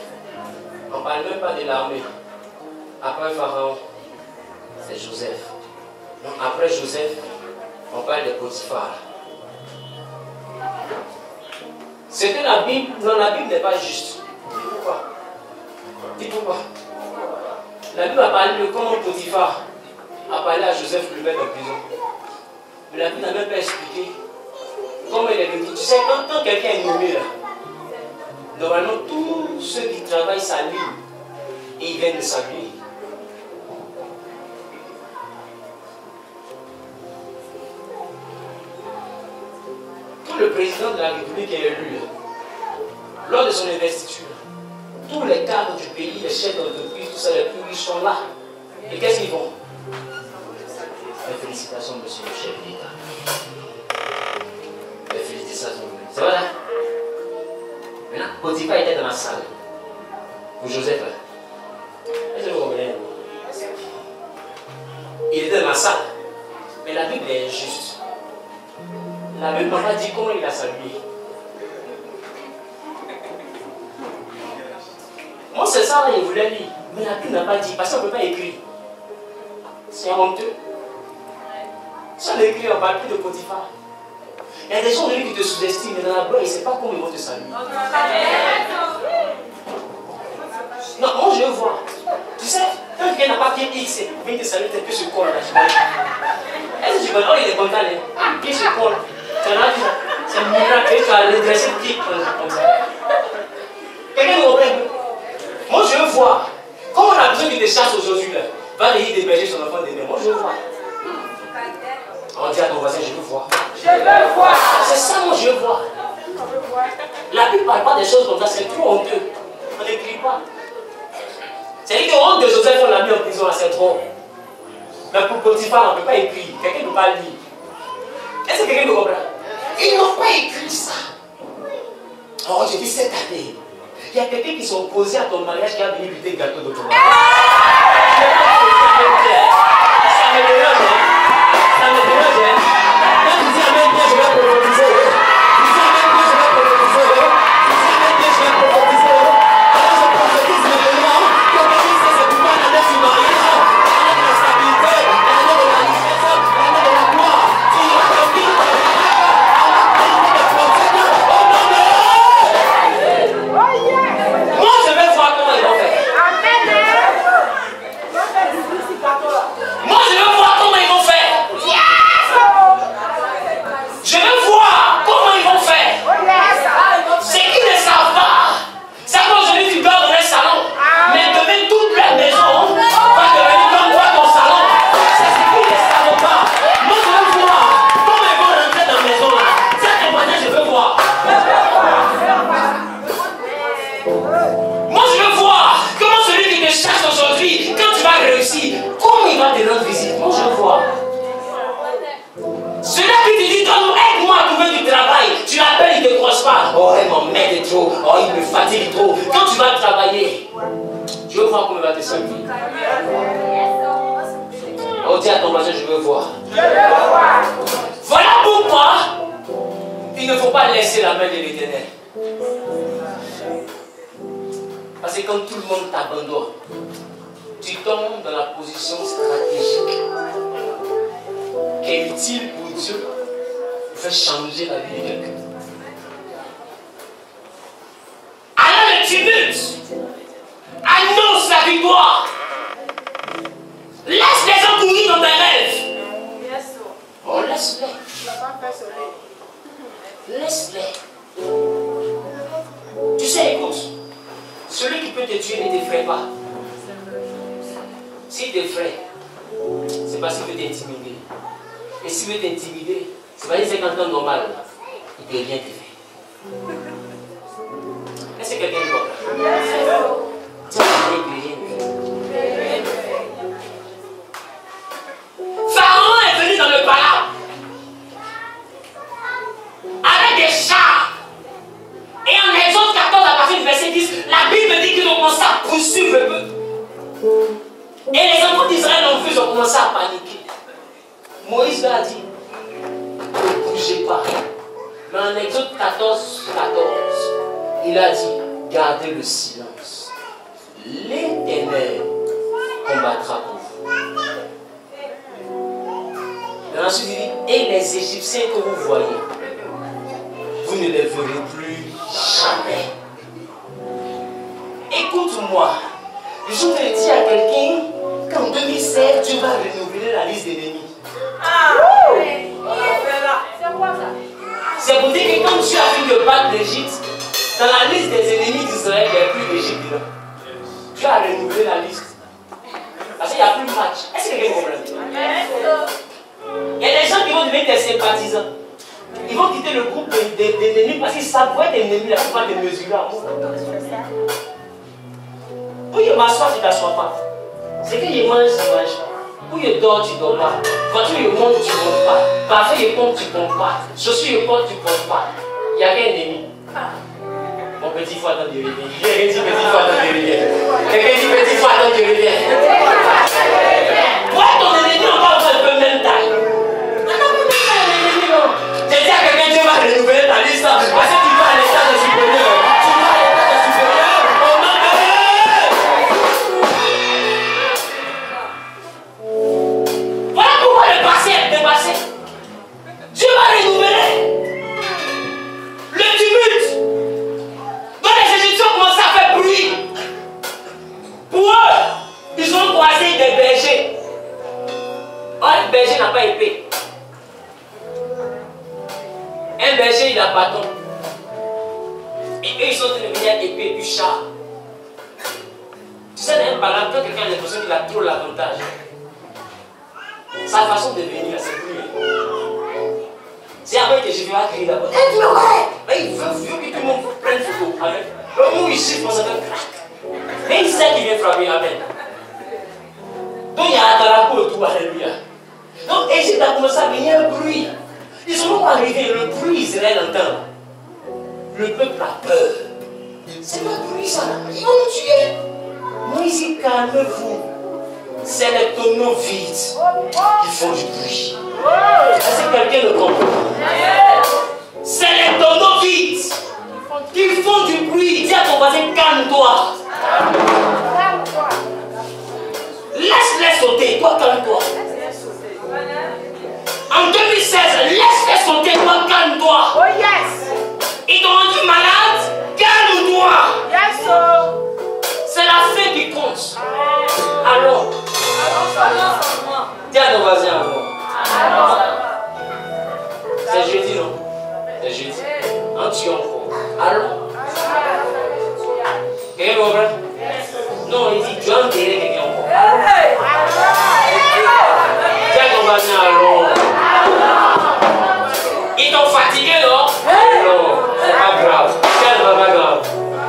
On ne parle même pas de l'armée. Après Pharaon, c'est Joseph. Donc après Joseph, on parle de Potiphar. C'est que la Bible, non, la Bible n'est pas juste. Dis pourquoi? Dis pourquoi? La Bible a parlé de comment Potiphar a parlé à Joseph pour le mettre en prison. Mais la Bible n'a même pas expliqué comment il est venu. Tu sais, quand quelqu'un est nommé là, normalement tous ceux qui travaillent s'allument et ils viennent de s'habiller. Quand le président de la République est élu, lors de son investiture, tous les cadres du pays, les chefs d'entreprise, tout ça, les plus riches sont là. Et qu'est-ce qu'ils font? Félicitations, monsieur le chef d'État. Félicitations. C'est vrai, là? Maintenant, Potiphar était dans la salle. Pour Joseph, là. Est-ce que vous comprenez? Il était dans la salle. Mais la Bible est injuste. La Bible n'a pas dit comment il a salué. Moi, c'est ça, là, il voulait lire. Mais la Bible n'a pas dit, parce qu'on ne peut pas écrire. C'est honteux. Si on écrit, on ne parle plus de Potiphar. Il y a des gens qui te sous-estiment, mais dans la gloire, ils ne savent pas comment ils vont te saluer. Non, moi je veux voir. Tu sais, quand quelqu'un n'a pas bien X, il vient te saluer, tu es plus sur le corps là. Est-ce que tu vois, oh, il est content, là. Bien sur le corps. C'est un miracle, tu as redressé le pied comme ça. Quelqu'un nous comprend? Moi je veux voir. Comment on a besoin qu'il te chasse aujourd'hui là? Va aller déberger son enfant demain. Moi je veux voir. On dit à ton voisin, je veux voir. Je veux voir. C'est ça, moi je veux voir. La Bible ne parle pas des choses comme ça, c'est trop honteux. On n'écrit pas. C'est-à-dire que honte de Joseph, on l'a mis en prison, c'est trop. Mais pour Potiphar, on ne peut pas écrire. Quelqu'un ne peut pas lire. Est-ce que quelqu'un me comprend? Ils n'ont pas écrit ça. Oh, je dis cette année. Il y a quelqu'un qui s'est opposé à ton mariage qui a venu lutter le gâteau de ton mariage. Ça me dérange, hein? Ça me dérange, hein? Quand tu dis amen, je vais prophétiser. Tu dis amen, je vais prophétiser. Tu dis amen, je vais prophétiser. Alors je prophétise maintenant que Dieu sait ce pouvoir dans notre mariage, dans notre stabilité, dans notre manifestation, dans notre gloire. Tu vas conduire ton mariage à la paix de prophète au nom de Dieu. Moi, je vais voir comment ils vont faire. Moi, je veux voir comment ils vont faire. Je veux voir comment ils vont faire. C'est qu'ils ne savent pas. C'est qu'aujourd'hui, tu dors dans un salon. Mais demain, toute la maison va devenir comme toi, ton salon. C'est ce qu'ils ne savent pas. Moi, je veux voir comment ils vont rentrer dans la maison là. C'est ton voisin, je veux voir. Moi, je veux voir comment celui qui te cherche aujourd'hui, quand tu vas réussir, comment il va te rendre visite. Moi, je veux voir. Celui qui te dit, aide-moi à trouver du travail, tu l'appelles, il ne te croise pas. Oh, il m'emmerde trop. Oh, il me fatigue trop. Quand tu vas travailler, je veux voir comment il va te saluer. Oh, dis à ton voisin, je veux voir. Voilà pourquoi il ne faut pas laisser la main de l'Éternel. Parce que quand tout le monde t'abandonne, tu tombes dans la position stratégique qui est utile pour Dieu pour faire changer la vie de quelqu'un. Alors le tumulte annonce la victoire. Laisse les gens courir dans tes rêves. Oh, laisse-les. Laisse-les. Tu sais, écoute, celui qui peut te tuer ne t'effraie pas. S'il t'effraie, c'est parce qu'il veut t'intimider. Et s'il veut t'intimider, c'est parce que c'est quelqu'un de normal. Il ne peut rien te faire. Est-ce que quelqu'un me comprend? Tiens, il ne peut rien te faire. Pharaon est venu dans le palais avec des chars et un suivre le peuple. Et les enfants d'Israël ont vu, ils ont commencé à paniquer. Moïse leur a dit, ne bougez pas. Mais en Exode 14, il a dit, gardez le silence. L'Éternel combattra pour vous. Et ensuite il dit, et les Égyptiens que vous voyez, vous ne les verrez plus jamais. Écoute-moi, je voudrais dire à quelqu'un qu'en 2016, Dieu va renouveler la liste d'ennemis. C'est quoi ça? C'est pour dire que quand Dieu a fini de battre l'Égypte, dans la liste des ennemis d'Israël, il n'y a plus d'Égypte dedans. Dieu a renouvelé la liste. Parce qu'il n'y a plus de match. Est-ce que quelqu'un comprend? Il y a des gens qui vont devenir des sympathisants. Ils vont quitter le groupe d'ennemis parce qu'ils savent pour être ennemis, il faut pas te mesurer à moi. Pour il m'assoit, tu ne t'assois pas. C'est qu'il mange, tu ne manges pas. Pour il dort, tu ne dors pas. Voiture, il monte, tu ne montes pas. Parfait, il pompe, tu ne pompes pas. Chaussure, il porte, tu ne portes pas. Il n'y a qu'un ennemi. Mon petit foie dans Dieu revient. Quelqu'un dit petit foie dans Dieu revient. Quelqu'un dit petit foie dans Dieu revient. Ouais, ton ennemi, on va avoir un peu même taille. Non. J'ai dit à quelqu'un, Dieu va renouveler ta liste. Parce que tu vas à l'état de supérieur. Tu vas à l'état de supérieur. On m'a voilà pourquoi le passé est dépassé. Dieu va renouveler. Le tumulte. Donc les Égyptiens ont commencé à faire bruit. Pour eux, ils ont croisé des bergers. Or, le berger n'a pas épée. Un berger, il a bâton. Et eux, ils sont en train de venir épée du char. Tu sais, d'un parlant, quand quelqu'un a l'impression qu'il a trop l'avantage, sa façon de venir, c'est plus. C'est après que je vais crier d'abord. Eh, tu me vois? Il veut que tout le monde prenne photo. Amen. Le mot ici, on s'appelle crack. Mais il sait qu'il vient frapper. Amen. Donc il y a un drapeau autour. Alléluia. Donc Égypte a commencé à venir un bruit. Ils sont pas arrivés. Le bruit, Israël entend. Le peuple a peur. C'est pas bruit ça. Ils vont nous tuer. Moïse, calme-vous. C'est les tonneaux vides qui font du bruit. Est-ce que quelqu'un le comprend? C'est les tonneaux vides qui font du bruit. Dis à ton voisin, calme-toi. Laisse-les sauter, toi calme-toi. En 2016, laisse-les sauter, toi calme-toi. Oh yes. Ils t'ont rendu malade, calme-toi. Yes, sir. C'est la fin qui compte. Alors, dis à ton voisin alors. C'est jeudi, non? C'est jeudi. En tuant encore. Alors. Quelqu'un comprend? Non, il dit tu as enterré quelqu'un encore. Dis à ton voisin alors. Ils t'ont fatigué, non? Non, c'est pas grave. C'est pas grave.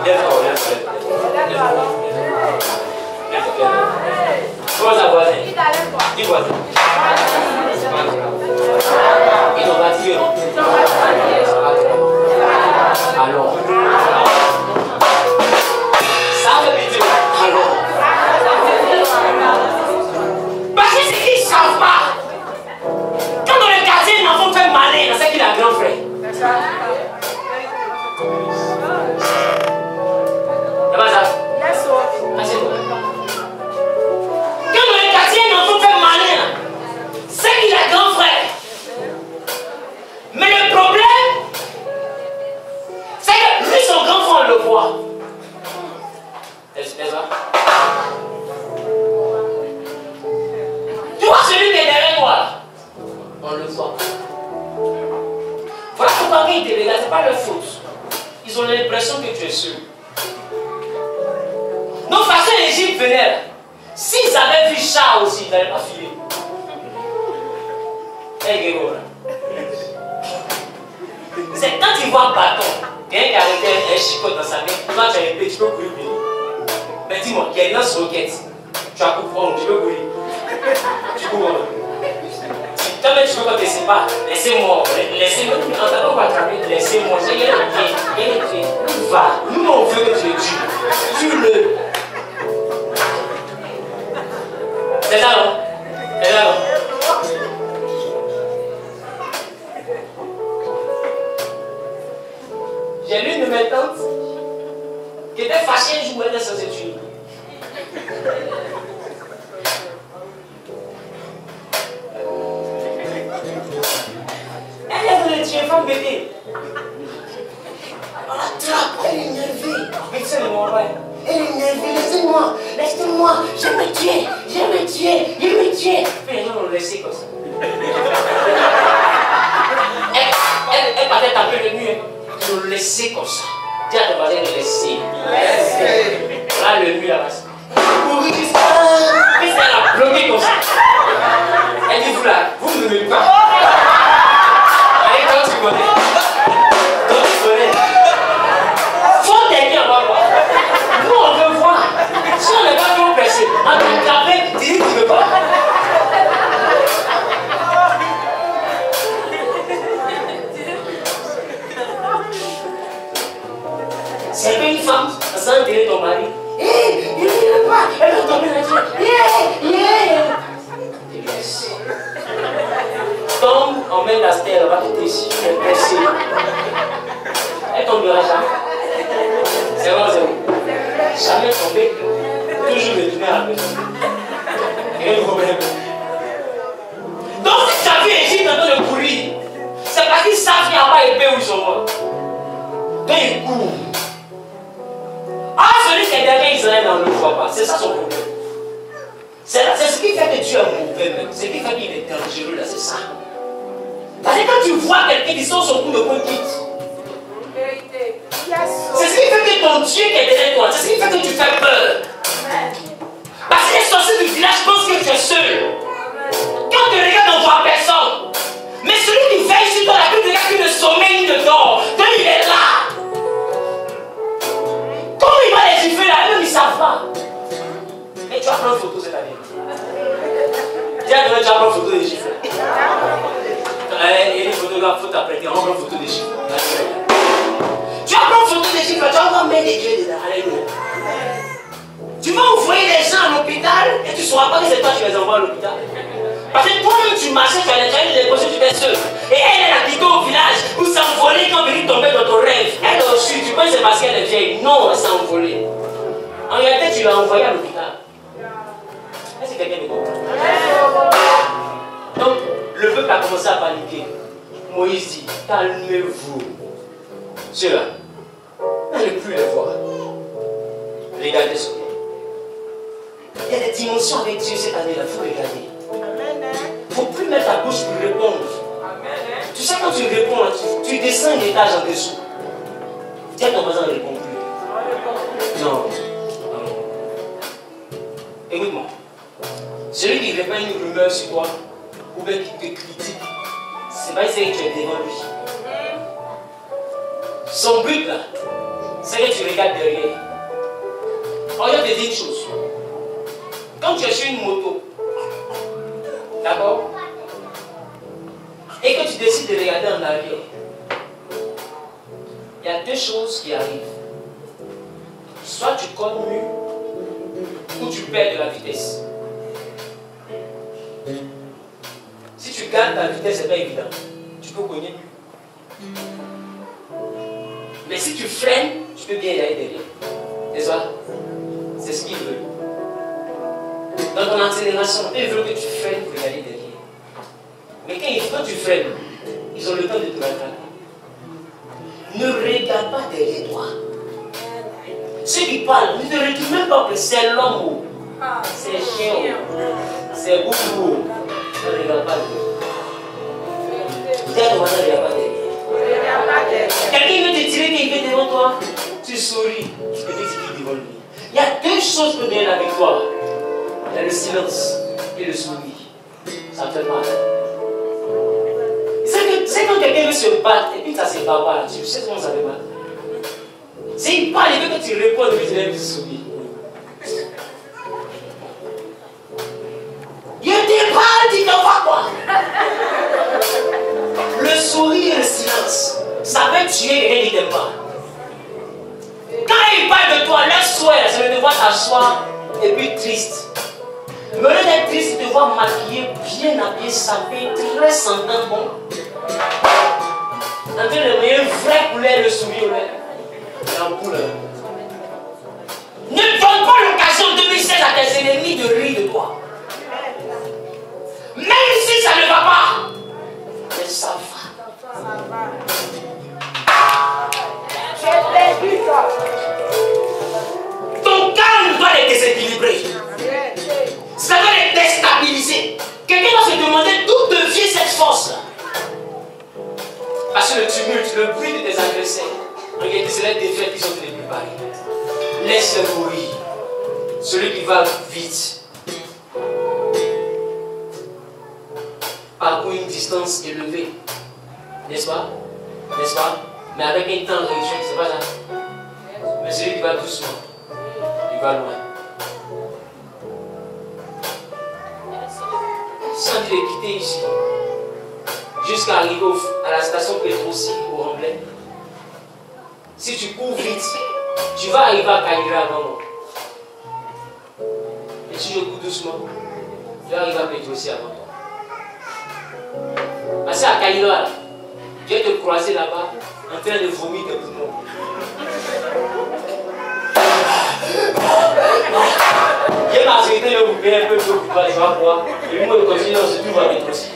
Lève-toi, lève-toi. Comment ça, voisin? Dis voisin. C'est pas grave. Ils t'ont fatigué, non? C'est pas grave. Alors. Ça veut dire alors. Parce que c'est qu'ils ne savent pas. Quand dans le quartier, l'enfant fait malin, c'est qu'il a un grand frère. C'est pas ça? Assieds-toi. Quand dans le quartier, l'enfant fait malin, c'est qu'il a un grand frère. Mais le problème, c'est que lui, son grand frère, on le voit. Est-ce ça? Tu vois celui qui est derrière toi là? On le voit. Voilà pourquoi quand ils te regardent, ce n'est pas leur faute. Ils ont l'impression que tu es sûr. Donc, parce que l'Égypte venait là, s'ils avaient vu Char aussi, ils n'allaient pas filer. Hey, Guégo là. C'est quand tu vois un bâton, quelqu'un qui a arrêté un chicote dans sa main, toi tu as épée, tu peux courir. Mais dis-moi, il y a une lance-roquette. Tu as coupé, tu peux courir. Tu cours. Toi-même, tu peux pas te laisser pas. Laissez-moi. Laissez-moi. En attendant, on va attraper. Laissez-moi. Il est pied. Va. Nous, on veut que tu le tues. Tue-le. marcher un jour où elle est censée tuer. Elle est en train de tuer une femme bébé. On l'attrape, elle est énervée. Mais tu sais, le moment, elle est énervée, laissez-moi, laissez-moi, je vais me tuer, je vais me tuer, je vais me tuer. Mais les gens l'ont laissé comme ça. Elle partait taper le mur. Ils l'ont laissé comme ça. Dis à ton voisin de laisser. Là, le mur là-bas. Courir, puis elle a bloqué comme ça. Elle dit, vous là, vous ne m'aimez pas. Allez, toi, tu connais. Toi, tu connais. Faut t'aider à voir. Nous, on veut voir. Si on n'est pas trop pressé, on va t'attraper, tu dis que tu ne veux pas. C'est une femme, sans enterrer ton mari. Il ne veut pas, elle va tomber là-dessus. Tombe, on met la stèle, elle va te déchirer, percer. Elle tombera jamais. C'est vrai, jamais tomber, toujours retourner à la maison. Rien de problème. Donc, si tu as vu Égypte en train de courir, c'est parce qu'ils savent qu'il n'y a pas épée où ils sont morts. Donc, ils courent. Ah, celui qui est derrière Israël, on ne le voit pas. C'est ça son problème. C'est ce qui fait que Dieu est mauvais même. C'est ce qui fait qu'il est dangereux là, c'est ça. Parce que quand tu vois quelqu'un qui sort son coup de poing, quitte. C'est ce qui fait que ton Dieu qui est derrière toi, c'est ce qui fait que tu fais peur. Parce que les sorciers du village pensent que tu es seul. Quand tu regardes, on ne voit personne. Mais celui qui veille sur toi, la plus de regarde qui ne sommeille ni ne dort, donc il est là. Comment il va les gifler là, eux ils ne savent pas. Mais tu vas prendre photo cette année. Dis à demain, tu vas prendre photo des gifles. Et les photographes, il faut t'apprêter, on va prendre photo des gifles. Tu vas prendre photo des gifles, tu vas encore mettre des yeux dedans. Alléluia. Tu vas envoyer les gens à l'hôpital et tu ne sauras pas que c'est toi qui les envoies à l'hôpital. Parce que toi-même tu marchais, tu allais les poser, tu étais seul. Et elle a quitté au village où s'envoler quand Béni tombait dans ton rêve. Elle a reçu, tu penses que c'est parce qu'elle est vieille. Non, elle s'est envolée. En réalité, tu l'as envoyée à l'hôpital. Est-ce que quelqu'un me comprend? Donc, le peuple a commencé à paniquer. Moïse dit, calmez-vous. Ceux-là, n'allez plus les voir. Regardez ce qu'il y a. Il y a des dimensions avec Dieu cette année-là, il faut regarder. Il ne faut plus mettre ta bouche pour répondre. Tu sais, quand tu réponds, tu descends un étage en dessous. Tiens, ton voisin ne répond plus. Non. Écoute-moi. Celui qui répand une rumeur sur toi, ou bien qui te critique, c'est pas essayer que tu es devant lui. Son but là, c'est que tu regardes derrière. Regarde, je te dis une chose. Quand tu es sur une moto, d'accord, et que tu décides de regarder en arrière, il y a deux choses qui arrivent. Soit tu colles mur, ou tu perds de la vitesse. Si tu gardes ta vitesse, c'est pas évident. Tu peux cogner mur. Mais si tu freines, tu peux bien y aller derrière. C'est ça? C'est ce qu'il veut. Dans ton accélération, ils veulent que tu freines pour y aller derrière. Mais quand tu freines, ils ont le temps de te rattraper. Ne regarde pas derrière toi. Ceux qui parlent, ne te retournent même pas que c'est l'homme. C'est chien. C'est beaucoup. Ne regarde pas derrière. Dis à ton voisin, ne regarde pas derrière. Quelqu'un veut te tirer, qu'il fait devant toi, tu souris. Tu peux t'expliquer devant lui. Il y a deux choses pour donner la victoire. Il y a le silence et le sourire. Ça fait mal. C'est quand quelqu'un veut se battre et puis ça se bat pas là-dessus. Tu sais comment ça fait mal. S'il parle, il veut que tu répondes et tu lèves du sourire. Je te parle, tu t'envoies quoi? Le sourire et le silence, ça peut tuer quelqu'un qui t'aime pas. Quand il parle de toi, laisse toi, c'est de te voir t'asseoir et puis triste. Mais au lieu d'être triste, tu te vois maquillé, bien habillé, sapé, très sentant bon. En train de mettre une vraie couleur, le sourire, la couleur. ennemis de rire de toi. Même si ça ne va pas, mais ça va. Ton calme doit être déséquilibré. Ça doit être déstabilisé. Quelqu'un doit se demander d'où devient cette force-là. Parce que le tumulte, le bruit de tes adversaires, regarde, c'est les défaites qui sont les plus pareilles. Laisse-le mourir. Celui qui va vite parcourt une distance élevée. N'est-ce pas? N'est-ce pas? Mais avec un temps de réduction, c'est pas ça. Mais celui qui va doucement, il va loin. Sans te quitter ici, jusqu'à arriver à la station Petrosi au Remblai, si tu cours vite, tu vas arriver à Kaira avant moi. Et si je cours doucement, je vais arriver à Petrosi avant toi. Parce qu'à Kaira, je vais te croiser là-bas en train de vomir tes poumons. J'ai ma sécurité, je vais vous payer un peu pour vous aller voir. Et moi, je continue dans ce tour avec aussi.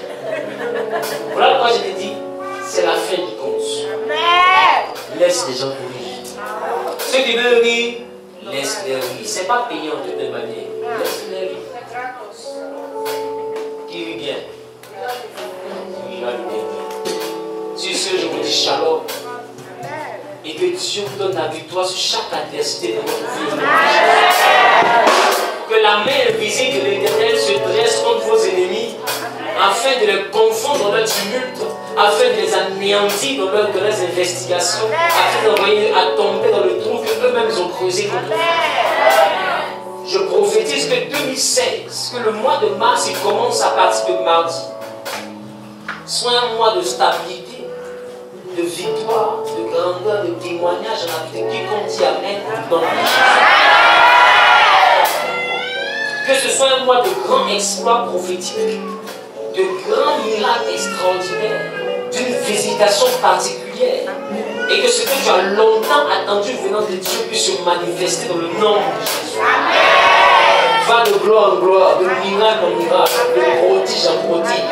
Voilà pourquoi je te dis, c'est la fin qui compte. Laisse les gens courir. Ceux qui veulent rire, laisse-les rire. C'est pas payant de toute manière. Laisse-les rire. Qui rit bien? Qui rira bien. Sur ce, je vous dis shalom. Et que Dieu vous donne la victoire sur chaque adversité de votre vie. Que la main invisible de l'Éternel se dresse contre vos ennemis afin de les confondre dans leur tumulte, afin de les anéantir dans leurs investigations, afin d'envoyer à tomber dans le trou qu'eux-mêmes ont creusé contre vous. Je prophétise que 2016, que le mois de mars, il commence à partir de mardi, soit un mois de stabilité, de victoire, de grandeur, de témoignage en la vie de quiconque dit Amen dans la vie. Que ce soit un mois de grands exploits prophétiques, de grands miracles extraordinaires, d'une visitation particulière, et que ce que tu as longtemps attendu venant de Dieu puisse se manifester dans le nom de Jésus. Va de gloire en gloire, de miracle en miracle, de prodige en prodige.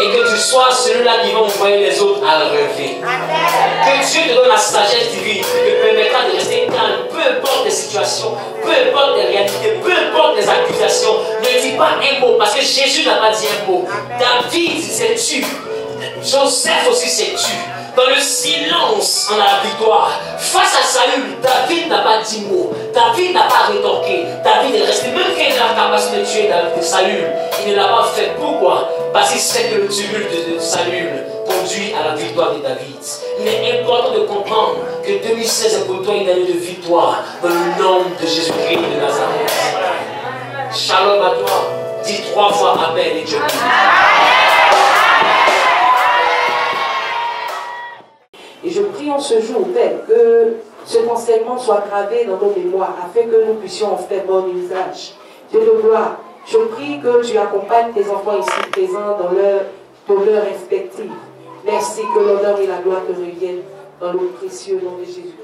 Et que tu sois celui-là qui va envoyer les autres à rêver. Que Dieu te donne la sagesse divine qui te permettra de rester calme, peu importe les situations, peu importe les réalités, peu importe les accusations. Ne dis pas un mot, parce que Jésus n'a pas dit un mot. David s'est tué. Joseph aussi s'est tué. Dans le silence, on a la victoire. Face à Saül, David n'a pas dit mot. David n'a pas rétorqué. David est resté, même qu'il a la capacité de tuer Saül, il ne l'a pas fait. Pourquoi? Parce qu'il sait que le tumulte de Saül conduit à la victoire de David. Il est important de comprendre que 2016 est pour toi une année de victoire dans le nom de Jésus-Christ de Nazareth. Shalom à toi. Dis 3 fois Amen et Dieu bénisse. Et je prie en ce jour, Père, que cet enseignement soit gravé dans nos mémoires, afin que nous puissions en faire bon usage. Dieu de gloire, je prie que tu accompagnes tes enfants ici présents dans leur honneur respectif. Merci que l'honneur et la gloire te reviennent dans le précieux nom de Jésus.